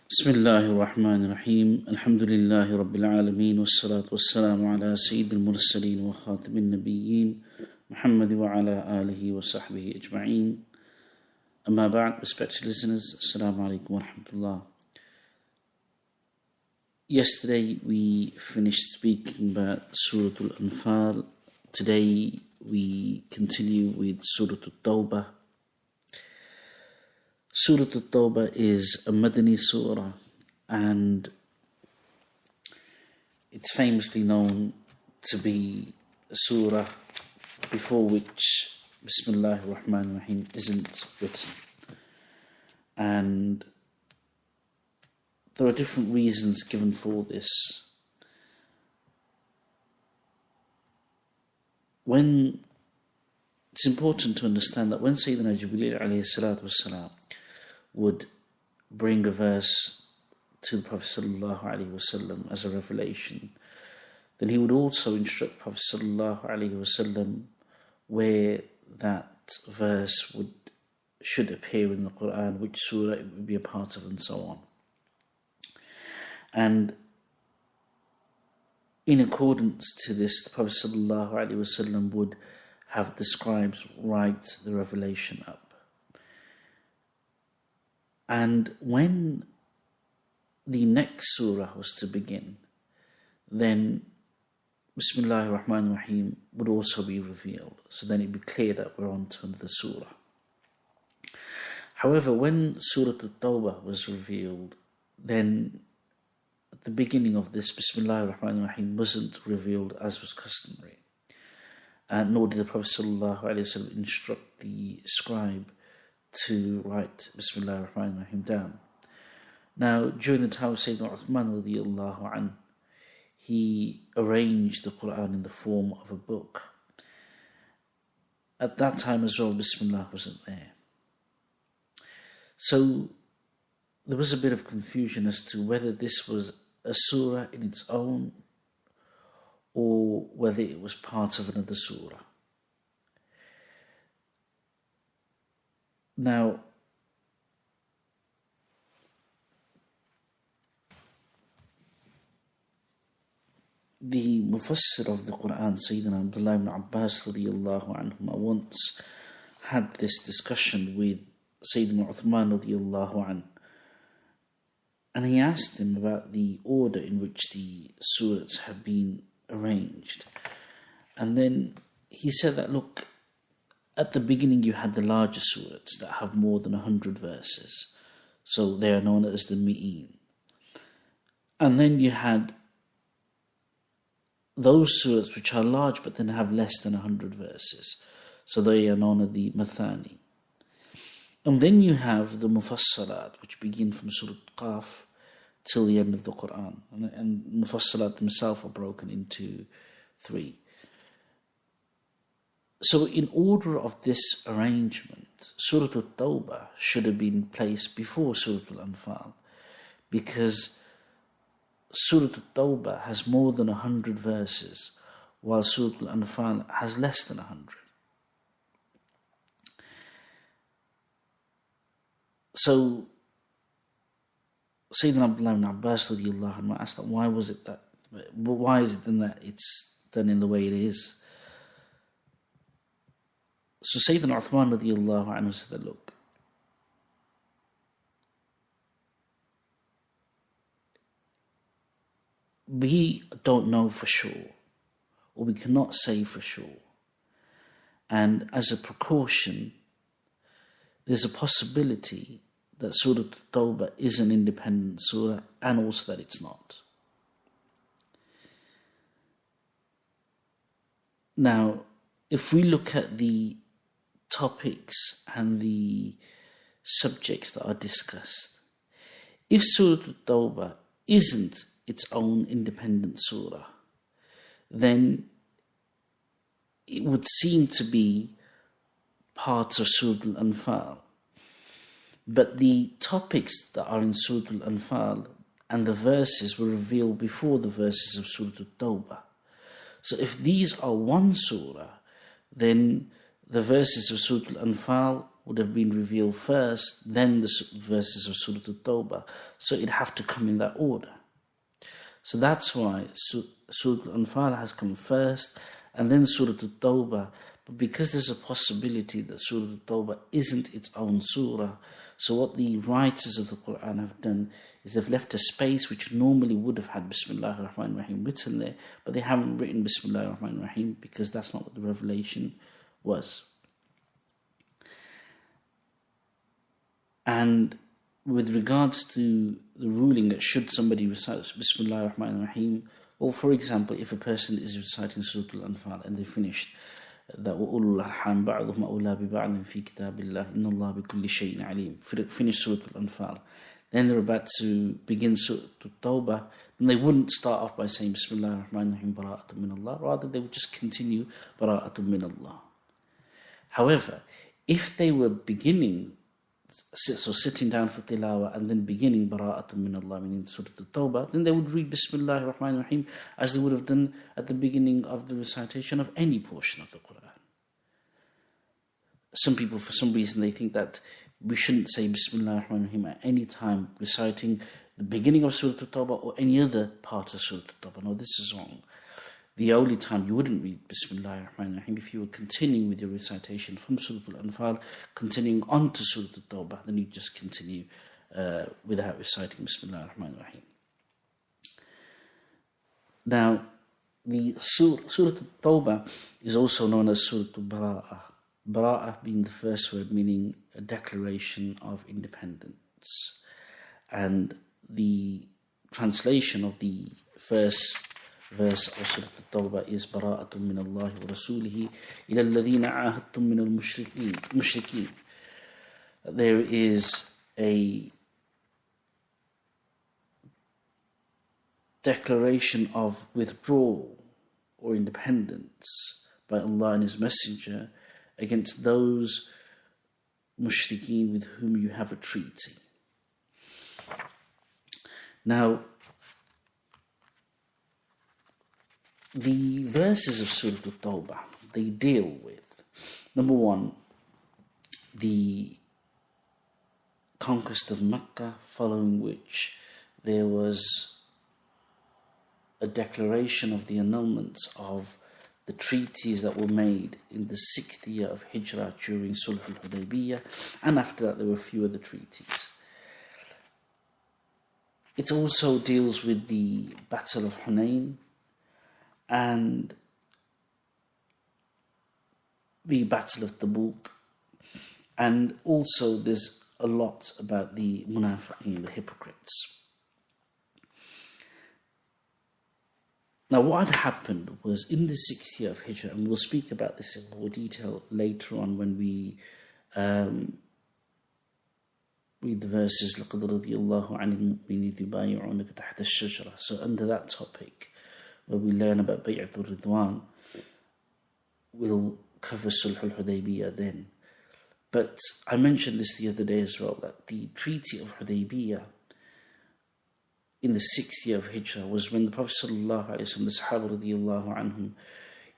بسم الله الرحمن الرحيم الحمد لله رب العالمين والصلاة والسلام على سيد المرسلين وخاتم النبيين محمد وعلى آله وصحبه أجمعين أما بعد. Respected listeners, Assalamu alaikum wa rahmatullah. Yesterday we finished speaking about Surah Al-Anfal. Today we continue with Surah Tawbah. Surah Tawbah is a Madani surah, and it's famously known to be a surah before which Bismillah ar-Rahman ar-Rahim isn't written. And there are different reasons given for this. It's important to understand that when Sayyidina Jibreel alayhi salatu wassalam would bring a verse to the Prophet sallallahu alaihi wasallam as a revelation, then he would also instruct Prophet sallallahu alaihi wasallam where that verse should appear in the Quran, which surah it would be a part of, and so on. And in accordance to this, the Prophet sallallahu alaihi wasallam would have the scribes write the revelation up. And when the next surah was to begin, then Bismillah ar-Rahman ar-Rahim would also be revealed. So then it'd be clear that we're on to another surah. However, when Surah Tawbah was revealed, then at the beginning of this, Bismillah ar-Rahman ar-Rahim wasn't revealed as was customary. And nor did the Prophet ﷺ instruct the scribe to write Bismillah ar-Rahman ar-Rahim down. Now, during the time of Sayyidina Uthman radiyallahu anhu, he arranged the Quran in the form of a book. At that time as well, Bismillah wasn't there. So there was a bit of confusion as to whether this was a surah in its own or whether it was part of another surah. Now, the Mufassir of the Quran, Sayyidina Abdullah ibn Abbas radiyallahu anhuma, once had this discussion with Sayyidina Uthman radiyallahu anhu, and he asked him about the order in which the surahs have been arranged. And then he said that, look, at the beginning you had the larger surahs that have more than 100 verses. So they are known as the Mi'een. And then you had those surahs which are large but then have less than 100 verses. So they are known as the Mathani. And then you have the Mufassalat, which begin from Surah Qaf till the end of the Quran. And Mufassalat themselves are broken into 3. So in order of this arrangement, Surah Tawbah should have been placed before Surah Al-Anfal, because Surah Tawbah has more than 100 verses, while Surah Al-Anfal has less than 100. So Sayyidina Abdullah ibn Abbas radiyallahu anhu asked that why is it then that it's done in the way it is? So Sayyidina Uthman radiyallahu anhu said that, look, we don't know for sure, or we cannot say for sure. And as a precaution, there's a possibility that Surah Tawbah is an independent surah, and also that it's not. Now, if we look at the topics and the subjects that are discussed, if Surah Tawbah isn't its own independent surah, then it would seem to be part of Surah Al-Anfal. But the topics that are in Surah Al-Anfal and the verses were revealed before the verses of Surah Tawbah. So if these are one surah, then the verses of Surah Al-Anfal would have been revealed first, then the verses of Surah Tawbah. So it'd have to come in that order. So that's why Surah Al-Anfal has come first, and then Surah Tawbah. But because there's a possibility that Surah Tawbah isn't its own surah, so what the writers of the Quran have done is they've left a space which normally would have had Bismillah ar-Rahman ar-Rahim written there, but they haven't written Bismillah ar-Rahman ar-Rahim because that's not what the revelation was. And with regards to the ruling that should somebody recite Bismillah ar-Rahman ar-Rahim, or for example, if a person is reciting Surah Al-Anfal and they finished that وَأُولُو الْأَرْحَامِ بَعْضُهُمْ أَوْلَى بِبَعْضٍ فِي كِتَابِ اللَّهِ إِنَّ اللَّهَ بِكُلِّ شَيْءٍ عَلِيمٌ, finish Surah Al-Anfal, then they're about to begin Surah Tawbah, then they wouldn't start off by saying Bismillah ar-Rahman ar-Rahim bara'atun min Allah, rather they would just continue bara'atun min Allah. However, if they were beginning, so sitting down for tilawah and then beginning bara'atun min Allah, meaning Surah Tawbah, then they would read Bismillah ar-Rahman ar-Rahim as they would have done at the beginning of the recitation of any portion of the Quran. Some people, for some reason, they think that we shouldn't say Bismillah ar-Rahman ar-Rahim at any time reciting the beginning of Surah Tawbah or any other part of Surah Tawbah. No, this is wrong. The only time you wouldn't read Bismillah ar-Rahman ar-Rahim if you were continuing with your recitation from Surah Al-Anfal, continuing on to Surah Tawbah, then you just continue without reciting Bismillah ar-Rahman ar-Rahim. Now, the Surah Tawbah is also known as Surah Bara'ah. Bara'ah being the first word meaning a declaration of independence. And the translation of the first verse of Surah Tawbah is Bara'atun min Allah wa Rasulihi ila alladhina ahadtum min al-mushrikeen. There is a declaration of withdrawal or independence by Allah and His Messenger against those mushrikeen with whom you have a treaty. Now, the verses of Surah Tawbah, they deal with, number one, the Conquest of Makkah, following which there was a declaration of the annulments of the treaties that were made in the 6th year of Hijrah during Sulh al-Hudaibiya, and after that there were a few other treaties. It also deals with the Battle of Hunain and the Battle of Tabuk, and also there's a lot about the munafiqeen, the hypocrites. Now, what had happened was in the 6th year of Hijrah, and we'll speak about this in more detail later on when we read the verses, لَقَدْ رَضِيَ اللَّهُ عَنِ الْمُؤْمِنِينَ يُبَايِعُونَكَ تَحْتَ الشَّجَرَةِ. So under that topic, where we learn about Bay'atul Ridwan, we'll cover Sulh al-Hudaybiya then. But I mentioned this the other day as well, that the Treaty of Hudaybiya in the 6th year of Hijrah was when the Prophet sallallahu alaihi wasallam, the Sahaba radiyallahu anhum,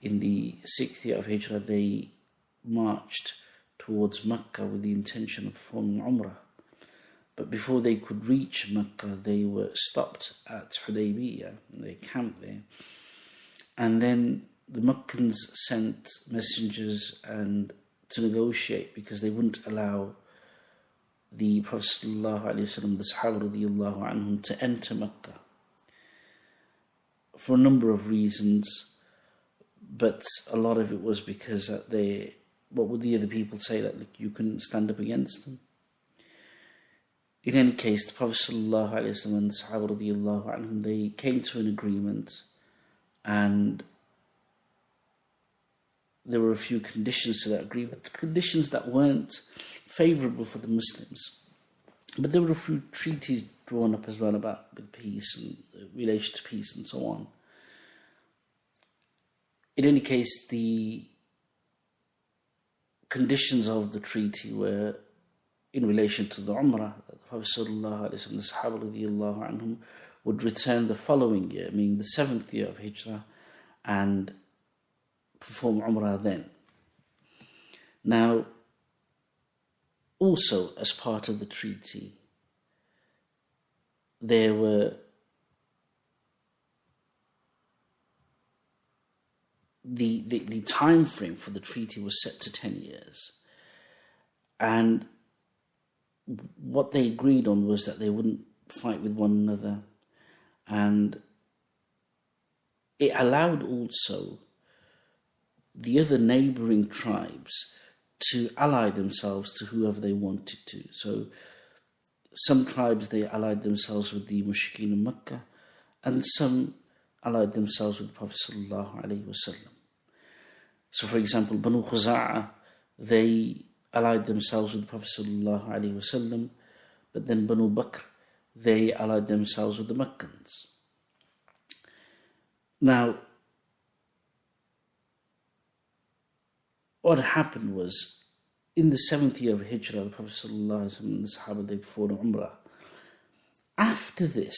in the 6th year of Hijrah, they marched towards Makkah with the intention of performing Umrah. But before they could reach Makkah, they were stopped at Hudaybiya, they camped there. And then the Makkans sent messengers and to negotiate, because they wouldn't allow the Prophet ﷺ, the Sahaba radiyallahu anhum, to enter Makkah for a number of reasons, but a lot of it was because what would the other people say, that you couldn't stand up against them? In any case, the Prophet ﷺ and the Sahaba radiyallahu anhum, they came to an agreement, and there were a few conditions to that agreement, conditions that weren't favourable for the Muslims. But there were a few treaties drawn up as well about with peace and relation to peace and so on. In any case, the conditions of the treaty were in relation to the Umrah. The Prophet sallallahu alaihi wasallam, the Sahaba radiyallahu anhum, would return the following year, meaning the 7th year of Hijrah, and perform Umrah then. Now, also, as part of the treaty, there were the time frame for the treaty was set to 10 years. And what they agreed on was that they wouldn't fight with one another. And it allowed also the other neighbouring tribes to ally themselves to whoever they wanted to. So some tribes, they allied themselves with the mushrikeen of Makkah, and some allied themselves with the Prophet sallallahu alaihi wasallam. So for example, Banu Khuza'a, they allied themselves with the Prophet sallallahu alaihi wasallam, but then Banu Bakr, they allied themselves with the Meccans. Now, what happened was, in the 7th year of Hijrah, the Prophet sallallahu alaihi wasallam and the Sahaba, they performed Umrah. After this,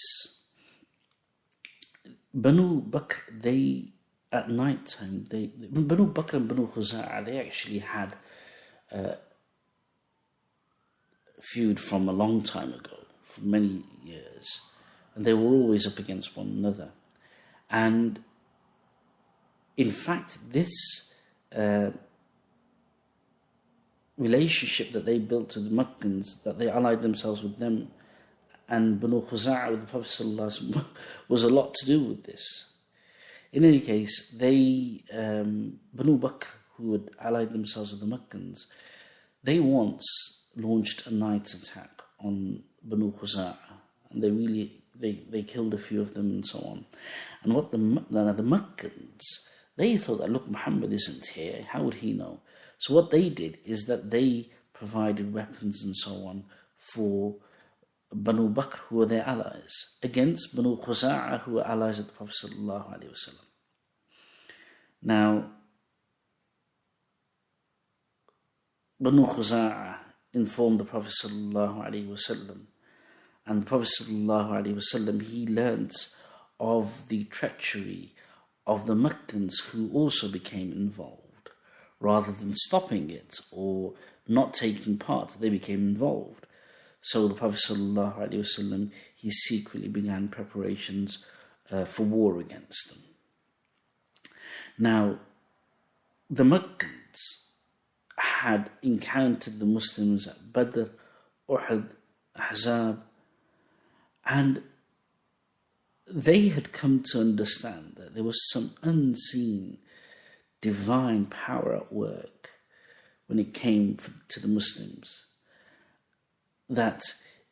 Banu Bakr, they, at night time, Banu Bakr and Banu Khuza'a, they actually had a feud from a long time ago, for many years, and they were always up against one another. And in fact, this relationship that they built to the Meccans, that they allied themselves with them, and Banu Khuza'a with the Prophet ﷺ, was a lot to do with this. In any case, they, Banu Bakr, who had allied themselves with the Meccans, they once launched a night attack on Banu Khuza'a, and they killed a few of them and so on. And what the Meccans, they thought that, look, Muhammad isn't here, how would he know? So what they did is that they provided weapons and so on for Banu Bakr, who were their allies, against Banu Khuza'a, who were allies of the Prophet sallallahu alaihi wasallam. Now, Banu Khuza'a informed the Prophet sallallahu alaihi wasallam, and the Prophet sallallahu alaihi wasallam, he learnt of the treachery of the Meccans, who also became involved. Rather than stopping it or not taking part, they became involved. So the Prophet ﷺ, he secretly began preparations for war against them. Now, the Meccans had encountered the Muslims at Badr, Uhud, Ahzab, and they had come to understand that there was some unseen divine power at work when it came to the Muslims. That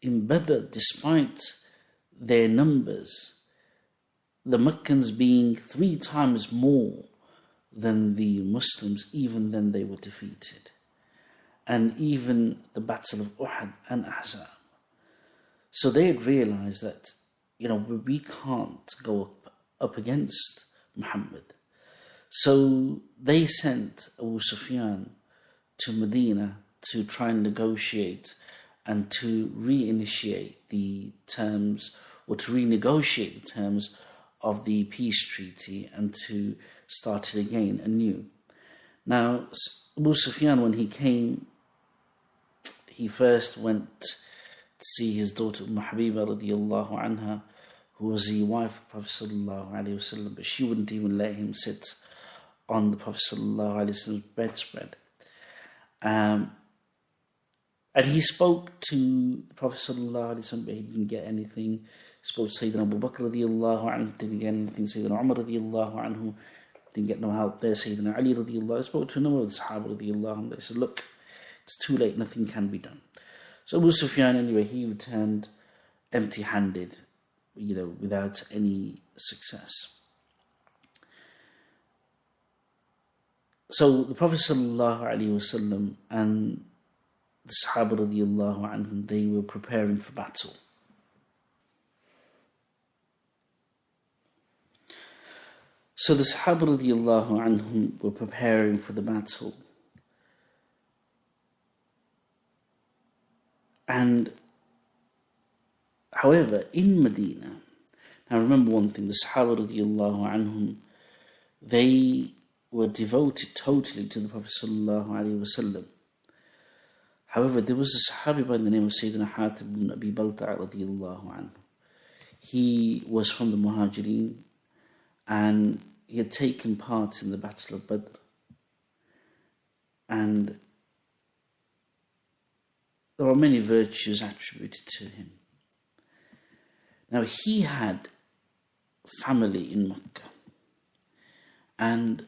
in Badr, despite their numbers, the Meccans being 3 times more than the Muslims, even then they were defeated. And even the Battle of Uhud and Ahzab. So they had realized that, we can't go up against Muhammad. So they sent Abu Sufyan to Medina to try and negotiate and to reinitiate the terms, or to renegotiate the terms of the peace treaty and to start it again anew. Now, Abu Sufyan, when he came, he first went to see his daughter Habiba radiallahu anha, who was the wife of Prophet sallallahu alaihi wasallam, but she wouldn't even let him sit on the Prophet sallallahu alaihi wasallam's bedspread. And he spoke to the Prophet sallallahu alaihi wasallam, but he didn't get anything. He spoke to Sayyidina Abu Bakr radiallahu anhu, didn't get anything. Sayyidina Umar radiallahu anhu, didn't get no help there. Sayyidina Ali radiallahu anhu, spoke to a number of the Sahaba radiallahu anhu. They said, look, it's too late, nothing can be done. So Abu Sufyan, anyway, he returned empty-handed, without any success. So the Prophet sallallahu alaihi wasallam and the Sahaba radiallahu anhum, they were preparing for battle. So the Sahaba radiallahu anhum were preparing for the battle. And however, in Medina, now remember one thing, the Sahaba radiallahu anhum, they were devoted totally to the Prophet sallallahu alaihi wasallam. However, there was a Sahabi by the name of Sayyidina Hatib ibn Abi Balta'a radiyallahu anhu. He was from the Mahadji and he had taken part in the Battle of Badr. And there are many virtues attributed to him. Now, he had family in Makkah. And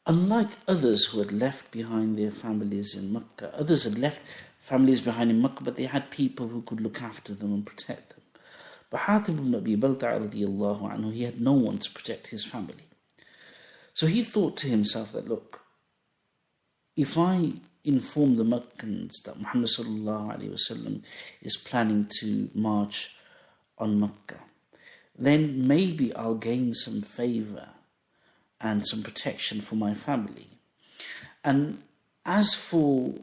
unlike others who had left behind their families in Makkah, others had left families behind in Makkah, but they had people who could look after them and protect them. But Hatib ibn Abi Balta'a radiyallahu anhu, he had no one to protect his family. So he thought to himself that, look, if I inform the Makkans that Muhammad sallallahu alayhi wasallam is planning to march on Makkah, then maybe I'll gain some favor and some protection for my family. And as for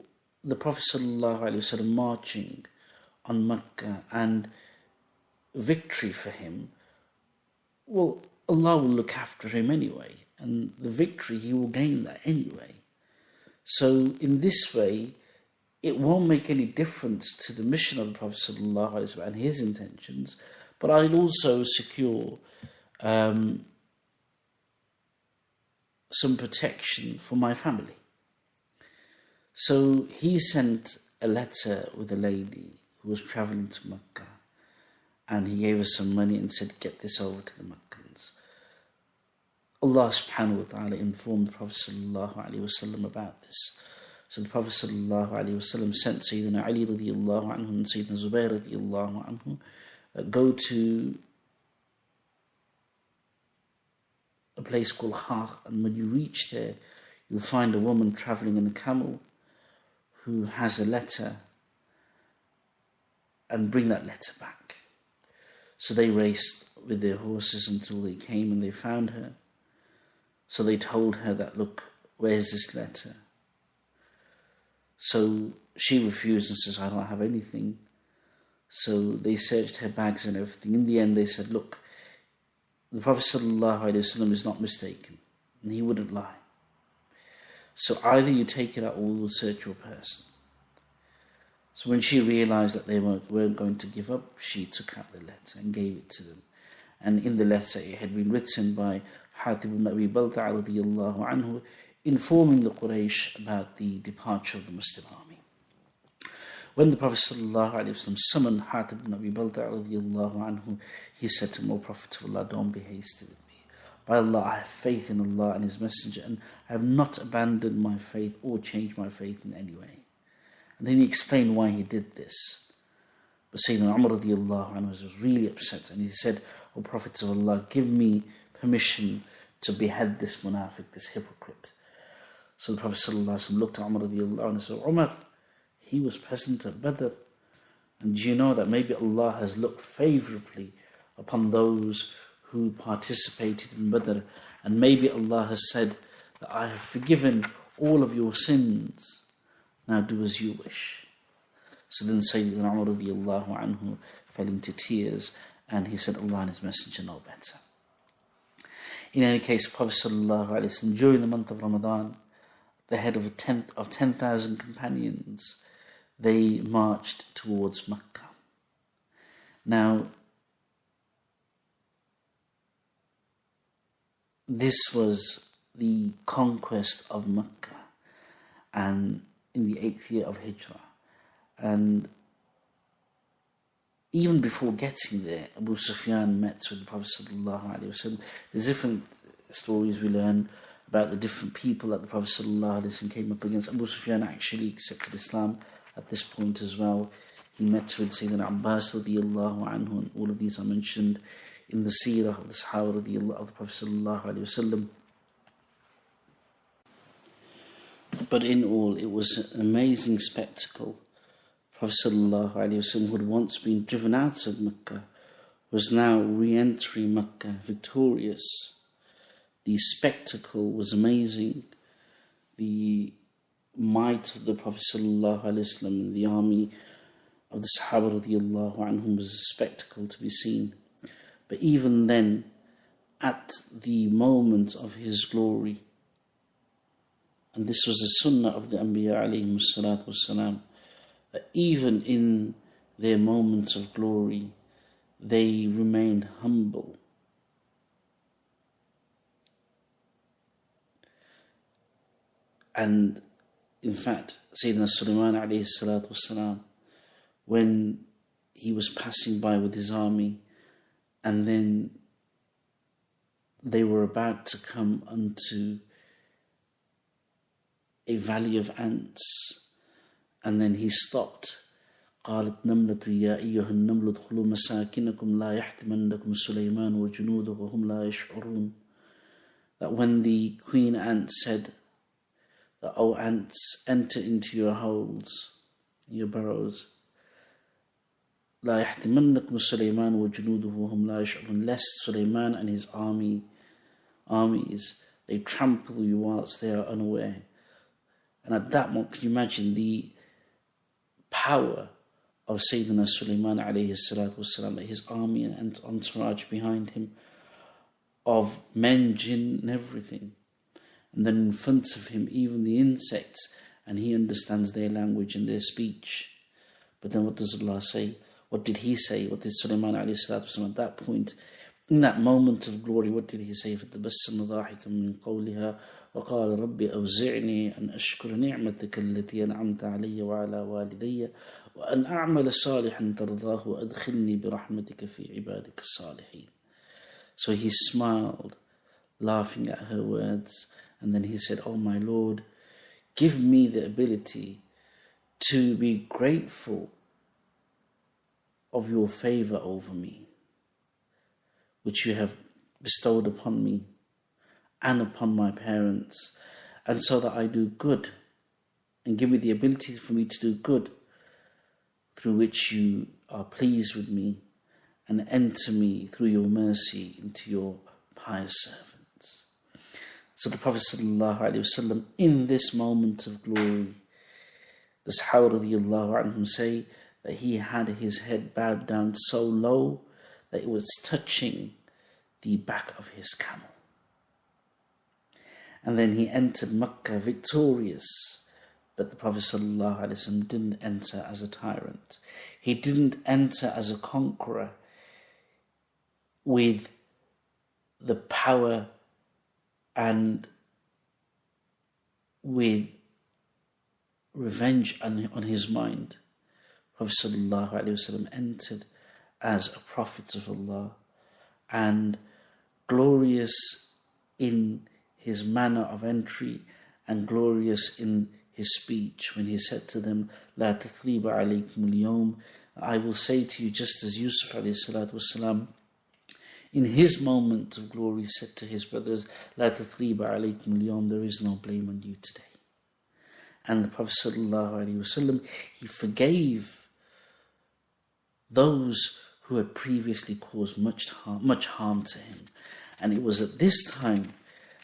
the Prophet sallallahu alayhi wasallam marching on Makkah and victory for him, well, Allah will look after him anyway, and the victory, he will gain that anyway. So in this way, it won't make any difference to the mission of the Prophet ﷺ and his intentions, but I'll also secure some protection for my family. So he sent a letter with a lady who was traveling to Makkah, and he gave her some money and said, get this over to the Makkans. Allah subhanahu wa ta'ala informed the Prophet sallallahu alaihi wasallam about this. So the Prophet sallallahu alaihi wasallam sent Sayyidina Ali radiyallahu anhu and Sayyidina Zubair radiyallahu anhu go to a place called Khakh, and when you reach there, you'll find a woman traveling in a camel who has a letter, and bring that letter back. So they raced with their horses until they came and they found her. So they told her that, look, where's this letter? So she refused and says, I don't have anything. So they searched her bags and everything. In the end, they said, look, the Prophet ﷺ is not mistaken, and he wouldn't lie. So either you take it out or we'll search your person. So when she realized that they weren't going to give up, she took out the letter and gave it to them. And in the letter, it had been written by Hatib ibn Abi Balta'a radiyallahu anhu, informing the Quraysh about the departure of the Muslim army. When the Prophet ﷺ summoned Hatib ibn Abi Balta'a radiyallahu anhu, he said to him, O Prophet of Allah, don't be hasty with me. By Allah, I have faith in Allah and His Messenger, and I have not abandoned my faith or changed my faith in any way. And then he explained why he did this. But Sayyidina Umar radiyallahu anhu was really upset, and he said, O Prophet of Allah, give me permission to behead this munafiq, this hypocrite. So the Prophet ﷺ looked at Umar radiyallahu anhu and said, Umar, he was present at Badr, and do you know that maybe Allah has looked favourably upon those who participated in Badr, and maybe Allah has said that I have forgiven all of your sins, now do as you wish. So then Sayyidina Umar radiyallahu anhu fell into tears, and he said, Allah and His Messenger know better. In any case, Prophet sallallahu alaihi wasallam, during the month of Ramadan, the head of 10,000 companions, they marched towards Makkah. Now, this was the conquest of Makkah, and in the 8th year of Hijrah. And even before getting there, Abu Sufyan met with the Prophet sallallahu alaihi wasallam. There's different stories we learn about the different people that the Prophet sallallahu alaihi wasallam came up against. Abu Sufyan actually accepted Islam at this point as well. He met with Sayyidina Abbas radiyallahu anhu, and all of these are mentioned in the seerah of the Sahaba radiyallahu of the Prophet sallallahu alaihi wasallam. But in all, it was an amazing spectacle. Prophet sallallahu alaihi wasallam, who had once been driven out of Makkah, was now re-entering Makkah victorious. The spectacle was amazing. The might of the Prophet sallallahu alaihi wasallam and the army of the Sahaba radiyallahu anhum was a spectacle to be seen. But even then, at the moment of his glory, and this was the sunnah of the Anbiya alayhi salatu wassalam, that even in their moments of glory, they remained humble. And in fact, Sayyidina Sulaiman alayhi salatu wasalam, when he was passing by with his army, and then they were about to come unto a valley of ants, and then he stopped. قالت نملة يا أيها النمل ادخلوا مساكنكم لا يحطمنكم سليمان وجنوده وهم لا يشعرون. That when the queen ant said that, "O ants, enter into your holes, your burrows, لا يحطمنكم سليمان وجنوده وهم لا يشعرون," lest Sulaiman and his armies, they trample you whilst they are unaware. And at that moment, can you imagine the power of Sayyidina Sulaiman alayhi salatu wasalam, his army and entourage behind him, of men, jinn and everything. And then in front of him, even the insects, and he understands their language and their speech. But then what does Allah say? What did he say? What did Sulaiman alayhi salatu wasalam at that point, in that moment of glory, what did he say? فَتَبَسَّمَ ضَاحِكًا مِنْ قَوْلِهَا وَقَالَ رَبِّ أَوْزِعْنِي أَنْ أَشْكُرَ نِعْمَتَكَ الَّتِي أَنْعَمْتَ عَلَيَّ وَعَلَى وَالِدَيَّ وَأَنْ أَعْمَلَ صَالِحًا تَرْضَاهُ وَأَدْخِلْنِي بِرَحْمَتِكَ فِي عِبَادِكَ الصَّالِحِينَ. So he smiled, laughing at her words, and then he said, "Oh my Lord, give me the ability to be grateful of your favor over me, which you have bestowed upon me and upon my parents, and so that I do good, and give me the ability for me to do good, through which you are pleased with me, and enter me through your mercy into your pious servants." So the Prophet ﷺ, in this moment of glory, the Sahaba radiallahu anhum say that he had his head bowed down so low that it was touching the back of his camel. And then he entered Makkah victorious. But the Prophet ﷺ didn't enter as a tyrant. He didn't enter as a conqueror with the power and with revenge on his mind. Prophet ﷺ entered as a prophet of Allah, and glorious in his manner of entry and glorious in his speech when he said to them, "La tathriba alaykum al-yawm," I will say to you just as Yusuf alayhi salatu wasalam, in his moment of glory, said to his brothers, "La tathriba alaykum al-yawm," there is no blame on you today. And the Prophet ﷺ, he forgave those who had previously caused much harm to him. And it was at this time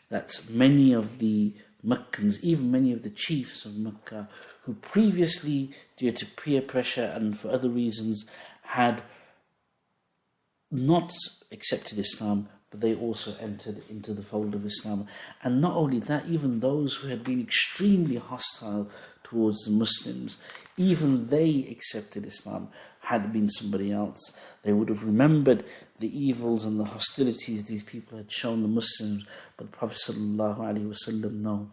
that many of the Meccans, even many of the chiefs of Mecca, who previously, due to peer pressure and for other reasons, had not accepted Islam, but they also entered into the fold of Islam. And not only that, even those who had been extremely hostile towards the Muslims, even they accepted Islam. Had it been somebody else, they would have remembered the evils and the hostilities these people had shown the Muslims. But the Prophet ﷺ, no.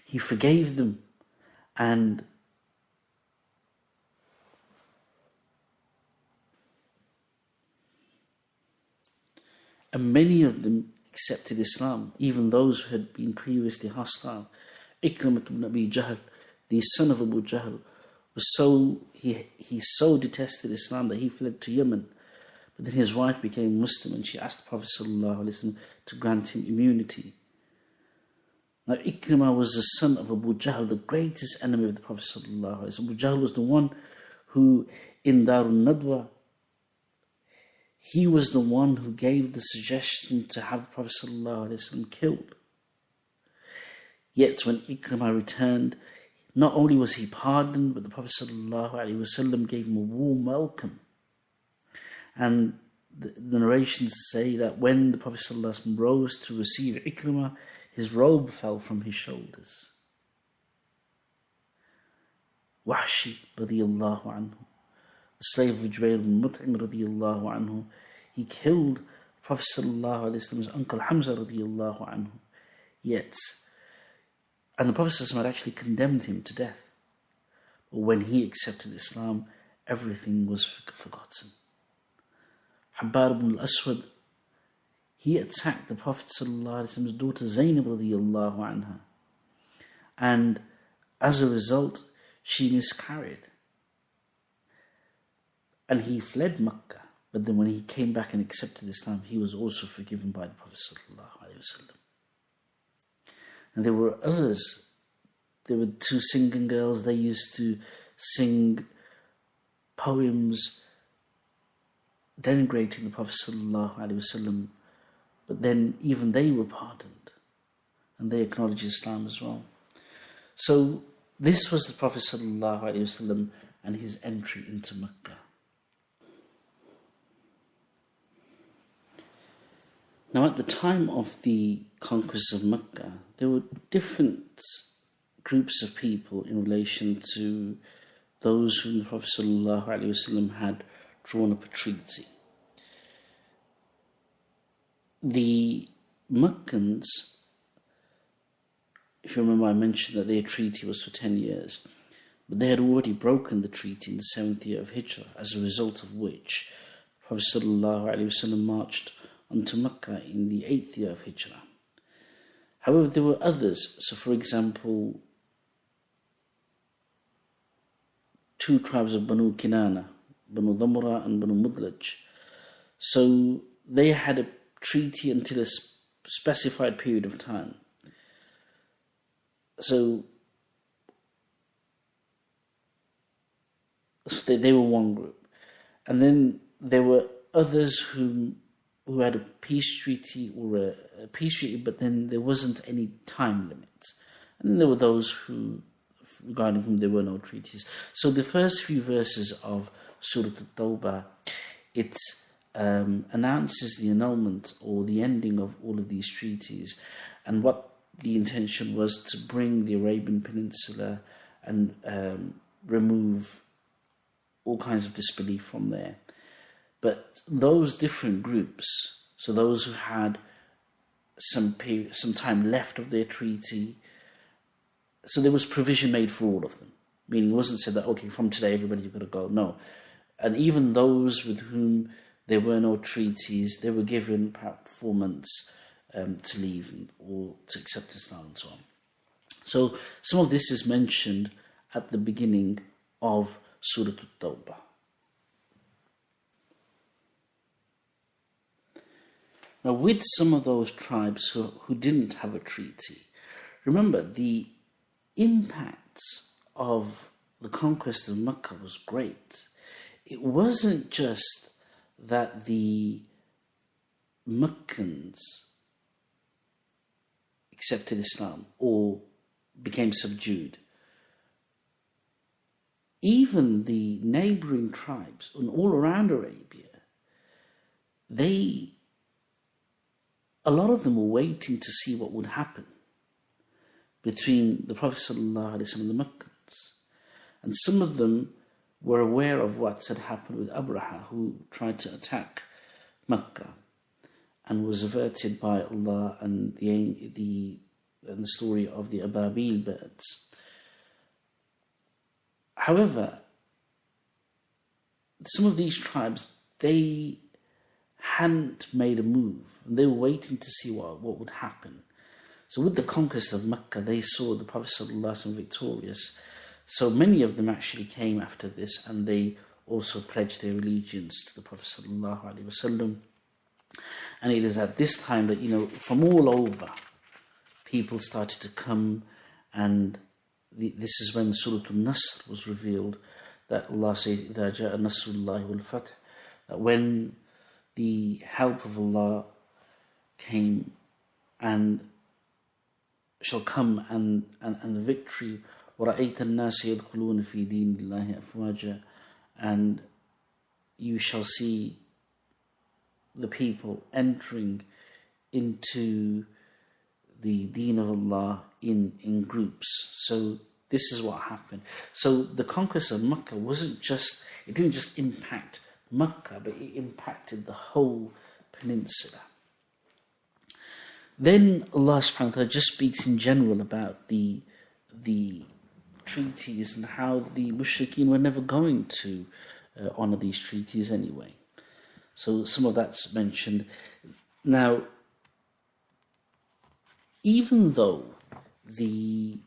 He forgave them, and many of them accepted Islam, even those who had been previously hostile. Ikrimah ibn Abi Jahl, the son of Abu Jahl, he so detested Islam that he fled to Yemen. But then his wife became Muslim, and she asked the Prophet ﷺ to grant him immunity. Now Ikrimah was the son of Abu Jahl, the greatest enemy of the Prophet ﷺ. Abu Jahl was the one who, in Darun Nadwa, he was the one who gave the suggestion to have the Prophet ﷺ killed. Yet when Ikrimah returned, not only was he pardoned, but the Prophet ﷺ gave him a warm welcome. And the narrations say that when the Prophet ﷺ rose to receive Ikrimah, his robe fell from his shoulders. Wahshi radiyallahu anhu, the slave of Jubayr ibn Mut'im radiyallahu anhu. He killed Prophet sallallahu alaihi wasallam's uncle Hamza radiyallahu anhu. Yet, and the Prophet sallallahu alaihi wasallam had actually condemned him to death. But when he accepted Islam, everything was forgotten. Habbar ibn al-Aswad, he attacked the Prophet ﷺ's daughter Zaynab radiyallahu anha. And as a result, she miscarried. And he fled Makkah. But then when he came back and accepted Islam, he was also forgiven by the Prophet ﷺ. And there were others. There were two singing girls. They used to sing poems denigrating the Prophet ﷺ. But then even they were pardoned. And they acknowledged Islam as well. So this was the Prophet ﷺ and his entry into Makkah. Now at the time of the conquest of Makkah, there were different groups of people in relation to those whom the Prophet ﷺ had drawn up a treaty. The Makkans, if you remember, I mentioned that their treaty was for 10 years, but they had already broken the treaty in the 7th year of Hijrah, as a result of which Prophet ﷺ marched onto Makkah in the 8th year of Hijrah. However, there were others. So, for example, two tribes of Banu Kinana, Banu Dhamra and Banu Mudlaj. So they had a treaty until a specified period of time. So they were one group. And then there were others who had a peace treaty or a peace treaty, but then there wasn't any time limit. And then there were those who, regarding whom there were no treaties. So the first few verses of Surah Tawbah, it announces the annulment or the ending of all of these treaties, and what the intention was to bring the Arabian Peninsula and remove all kinds of disbelief from there. But those different groups, so those who had some time left of their treaty, so there was provision made for all of them. Meaning it wasn't said that, okay, from today everybody you've got to go. No. And even those with whom there were no treaties, they were given perhaps 4 months to leave or to accept Islam and so on. So some of this is mentioned at the beginning of Surah Tawbah. Now, with some of those tribes who didn't have a treaty, remember the impact of the conquest of Makkah was great. It wasn't just that the Meccans accepted Islam or became subdued. Even the neighboring tribes and all around Arabia, a lot of them were waiting to see what would happen between the Prophet ﷺ and the Meccans. And some of them were aware of what had happened with Abraha, who tried to attack Makkah and was averted by Allah and the story of the Ababil birds. However, some of these tribes, they hadn't made a move. They were waiting to see what would happen. So with the conquest of Makkah, they saw the Prophet ﷺ victorious. So many of them actually came after this, and they also pledged their allegiance to the Prophet ﷺ. And it is at this time that, from all over, people started to come, and this is when Surah Al-Nasr was revealed, that Allah says, إِذَا جَاءَ نَصْرُ اللَّهِ وَالْفَتْحِ, that when the help of Allah came and shall come and the victory, وَرَأَيْتَ النَّاسَ يَدْخُلُونَ فِي دِينِ اللَّهِ أَفْوَاجًا, and you shall see the people entering into the deen of Allah in groups. So This is what happened. So the conquest of Makkah it didn't just impact Makkah, but it impacted the whole peninsula. Then Allah subhanahu wa ta'ala just speaks in general about the treaties and how the mushrikeen were never going to honour these treaties anyway. So some of that's mentioned. Now, even though the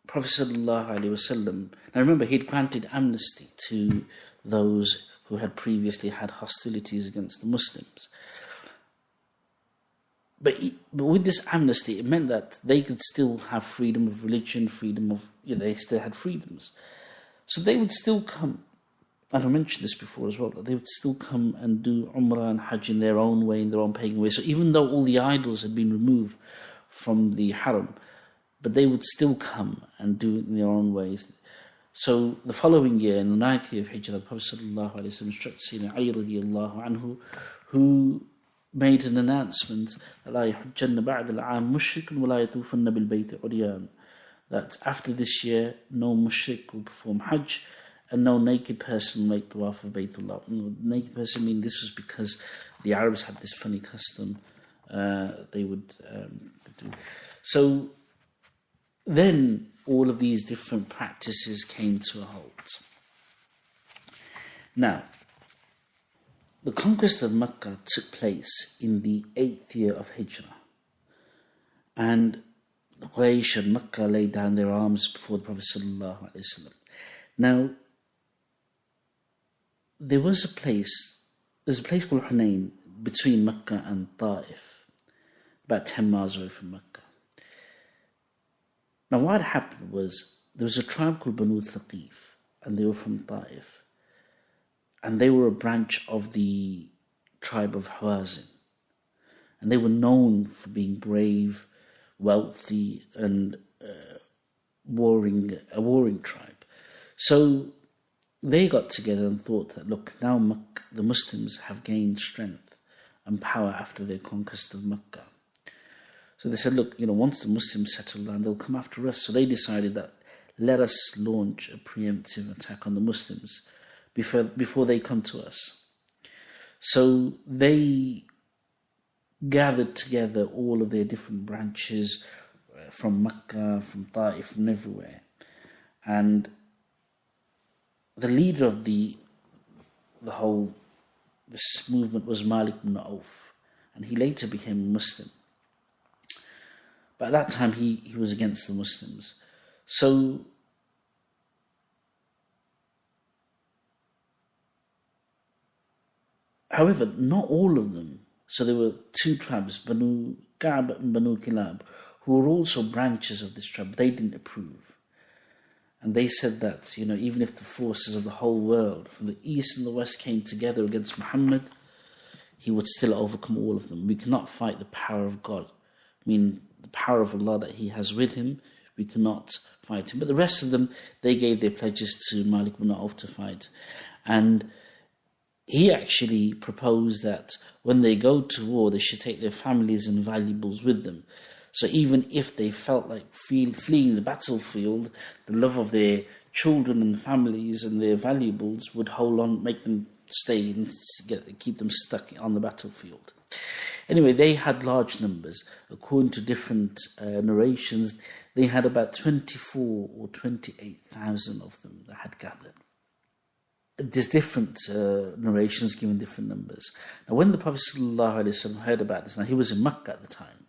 Prophet sallallahu alaihi wasallam, now remember, he'd granted amnesty to those who had previously had hostilities against the Muslims. But with this amnesty, it meant that they could still have freedom of religion, freedom of, they still had freedoms. So they would still come, and I mentioned this before as well, that they would still come and do Umrah and Hajj in their own way, in their own pagan way. So even though all the idols had been removed from the Haram, but they would still come and do it in their own ways. So the following year, in the 9th year of Hijrah, the Prophet sallallahu alaihi wasallam instructed Sayyidina Ali radiallahu anhu, who made an announcement that after this year, no mushrik will perform Hajj and no naked person will make tawaf of Baytullah. Naked person, this was because the Arabs had this funny custom they would do. So then all of these different practices came to a halt. Now, the conquest of Makkah took place in the 8th year of Hijrah, and the Quraysh and Makkah laid down their arms before the Prophet sallallahu alaihi wasallam. Now, there's a place called Hunain between Makkah and Ta'if, about 10 miles away from Makkah. Now, what happened was, there was a tribe called Banu Thaqif, and they were from Ta'if. And they were a branch of the tribe of Hawazin. And they were known for being brave, wealthy, and a warring tribe. So they got together and thought that, look, now the Muslims have gained strength and power after their conquest of Makkah. So they said, look, once the Muslims settle down, they'll come after us. So they decided that, let us launch a preemptive attack on the Muslims before they come to us. So they gathered together all of their different branches from Makkah, from Ta'if, from everywhere. And the leader of this movement was Malik ibn Auf, and he later became a Muslim. But at that time, he was against the Muslims. So however, not all of them. So there were two tribes, Banu Ka'b and Banu Kilab, who were also branches of this tribe. They didn't approve. And they said that, even if the forces of the whole world, from the east and the west, came together against Muhammad, he would still overcome all of them. We cannot fight the power of God. The power of Allah that he has with him, we cannot fight him. But the rest of them, they gave their pledges to Malik ibn Auf to fight. And he actually proposed that when they go to war, they should take their families and valuables with them. So even if they felt like fleeing the battlefield, the love of their children and families and their valuables would hold on, make them stay and keep them stuck on the battlefield. Anyway, they had large numbers. According to different narrations, they had about 24 or 28,000 of them that had gathered. There's different narrations giving different numbers. Now, when the Prophet ﷺ heard about this, now he was in Makkah at the time,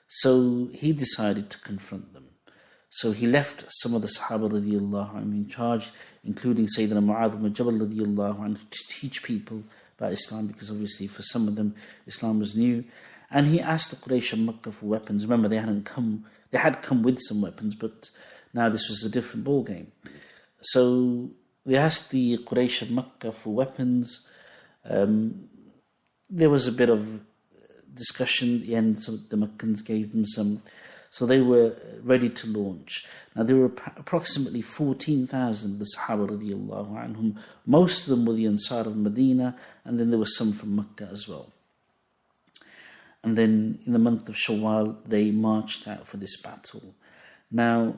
so he decided to confront them. So he left some of the Sahaba radiallahu anhu in charge, including Sayyidina Mu'adh ibn Jabal radiallahu anhu, to teach people about Islam, because obviously for some of them Islam was new. And he asked the Quraysh of Makkah for weapons. Remember, they had come with some weapons, but now this was a different ball game. So they asked the Quraysh of Makkah for weapons. There was a bit of discussion at the end, so the Meccans gave them some. So they were ready to launch. Now there were approximately 14,000 of the Sahaba radiallahu anhum. Most of them were the Ansar of Medina, and then there were some from Makkah as well. And then in the month of Shawwal, they marched out for this battle. Now,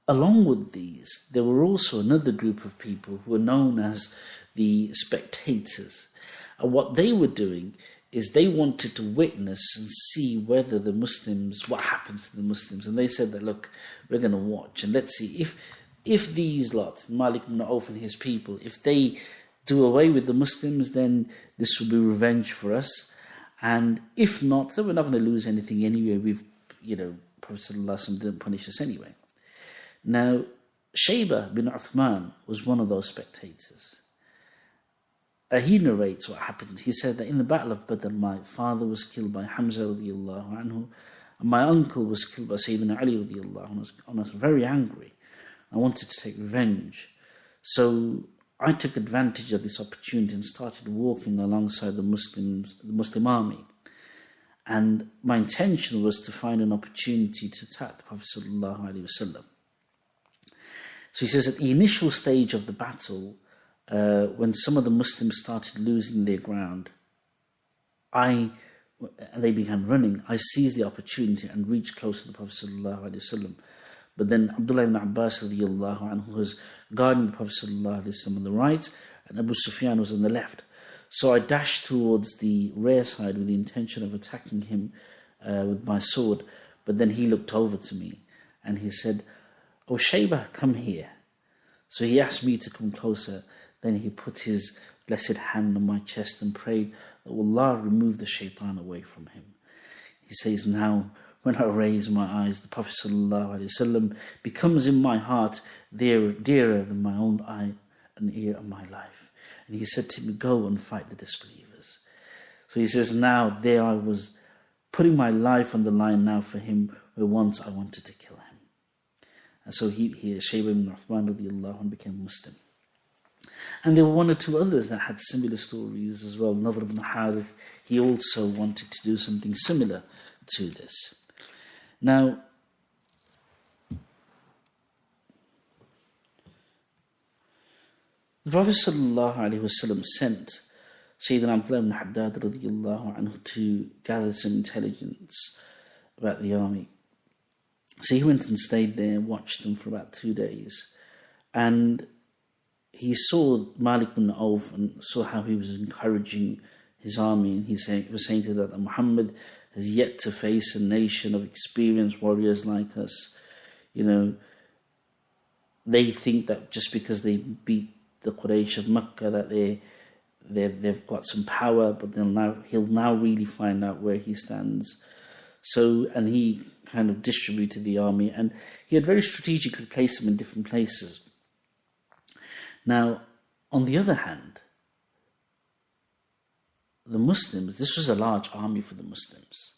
along with these, there were also another group of people who were known as the Spectators. And what they were doing is they wanted to witness and see whether the Muslims, what happens to the Muslims. And they said that, look, we're going to watch and let's see if these lot, Malik ibn Auf and his people, if they do away with the Muslims, then this will be revenge for us. And if not, then we're not going to lose anything anyway. Prophet ﷺ didn't punish us anyway. Now, Shaybah bin Uthman was one of those spectators. He narrates what happened. He said that in the Battle of Badr, my father was killed by Hamza radiallahu anhu, and my uncle was killed by Sayyidina Ali radiallahu anhu. I was very angry. I wanted to take revenge. So I took advantage of this opportunity and started walking alongside the Muslim army. And my intention was to find an opportunity to attack the Prophet sallallahu alaihi wasallam. So he says at the initial stage of the battle, when some of the Muslims started losing their ground, and they began running, I seized the opportunity and reached close to the Prophet sallallahu alaihi wasallam. But then Abdullah ibn Abbas radiallahu anhu was guarding the Prophet sallallahu alaihi wasallam on the right, and Abu Sufyan was on the left. So I dashed towards the rear side with the intention of attacking him with my sword. But then he looked over to me and he said, "Oh Shaybah, come here." So he asked me to come closer. Then he put his blessed hand on my chest and prayed that Allah remove the shaitan away from him. He says, now when I raise my eyes, the Prophet ﷺ becomes in my heart dearer than my own eye and ear and my life. And he said to me, go and fight the disbelievers. So he says, now there I was putting my life on the line now for him, where once I wanted to kill him. And so Shaybah ibn Uthman radiallahu anhu became Muslim. And there were one or two others that had similar stories as well. Nadr ibn Harith, he also wanted to do something similar to this. Now, the Prophet ﷺ sent Sayyidina Abdullah ibn Haddad radiallahu anhu to gather some intelligence about the army. So he went and stayed there, watched them for about 2 days, and he saw Malik ibn Auf and saw how he was encouraging his army, and he was saying to them that Muhammad has yet to face a nation of experienced warriors like us. You know, they think that just because they beat the Quraysh of Makkah that they've got some power, but he'll now really find out where he stands. So, and he kind of distributed the army, and he had very strategically placed them in different places. Now, on the other hand, the Muslims, this was a large army for the Muslims.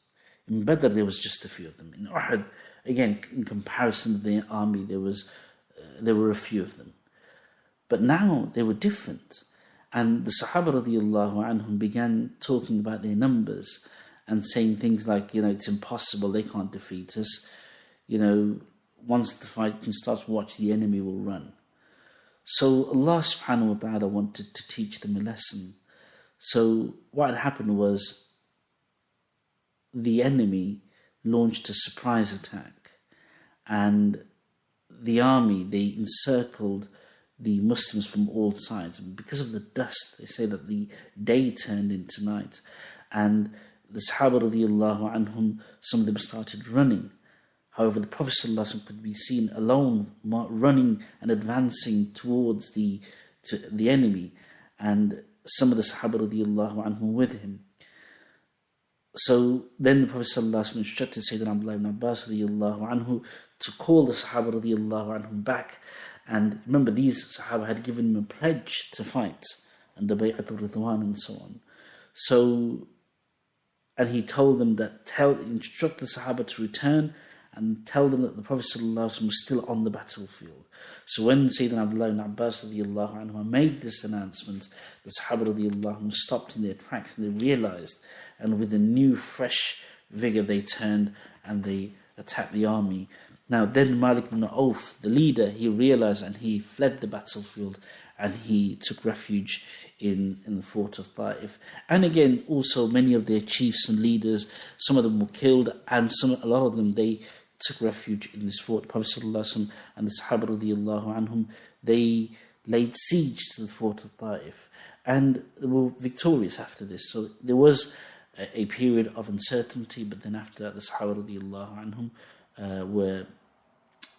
In Badr, there was just a few of them. In Uhud, again, in comparison to the army, there were a few of them. But now they were different. And the Sahaba radiallahu anhum began talking about their numbers and saying things like, it's impossible, they can't defeat us. Once the fighting starts, watch, the enemy will run. So Allah subhanahu wa ta'ala wanted to teach them a lesson. So what had happened was the enemy launched a surprise attack, and the army, they encircled the Muslims from all sides. And because of the dust, they say that the day turned into night, and the Sahaba radiallahu anhum, some of them started running. However, the Prophet ﷺ could be seen alone, running and advancing towards the enemy, and some of the Sahaba radiallahu anhum with him. So then the Prophet ﷺ instructed Sayyidina Abdullah ibn Abbas radiallahu anhu to call the Sahaba radiallahu anhum back. And remember, these Sahaba had given him a pledge to fight, and the Bay'atul Ridwan and so on. So, and he told them that, instruct the Sahaba to return and tell them that the Prophet ﷺ was still on the battlefield. So when Sayyidina Abdullah ibn Abbas radiallahu anhu made this announcement, the Sahaba radiallahu anhu stopped in their tracks, and they realized, and with a new fresh vigor they turned and they attacked the army. Now then Malik ibn Auf, the leader, he realized and he fled the battlefield and he took refuge in the fort of Ta'if. And again, also many of their chiefs and leaders, some of them were killed, and a lot of them, they took refuge in this fort. Prophet ﷺ and the Sahaba radiallahu anhum, they laid siege to the fort of Ta'if, and they were victorious after this. So there was a period of uncertainty, but then after that the Sahaba radiallahu anhum were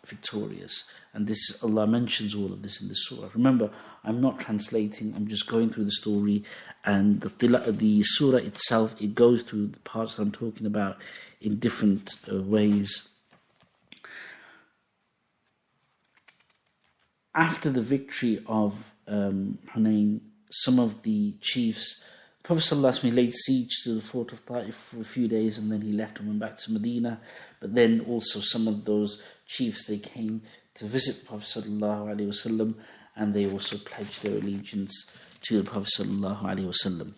victorious. And this, Allah mentions all of this in the surah. Remember, I'm not translating, I'm just going through the story, and the surah itself, it goes through the parts that I'm talking about in different ways. After the victory of Hunayn, some of the chiefs, Prophet ﷺ laid siege to the fort of Ta'if for a few days, and then he left and went back to Medina. But then also some of those chiefs, they came to visit the Prophet ﷺ, and they also pledged their allegiance to the Prophet ﷺ.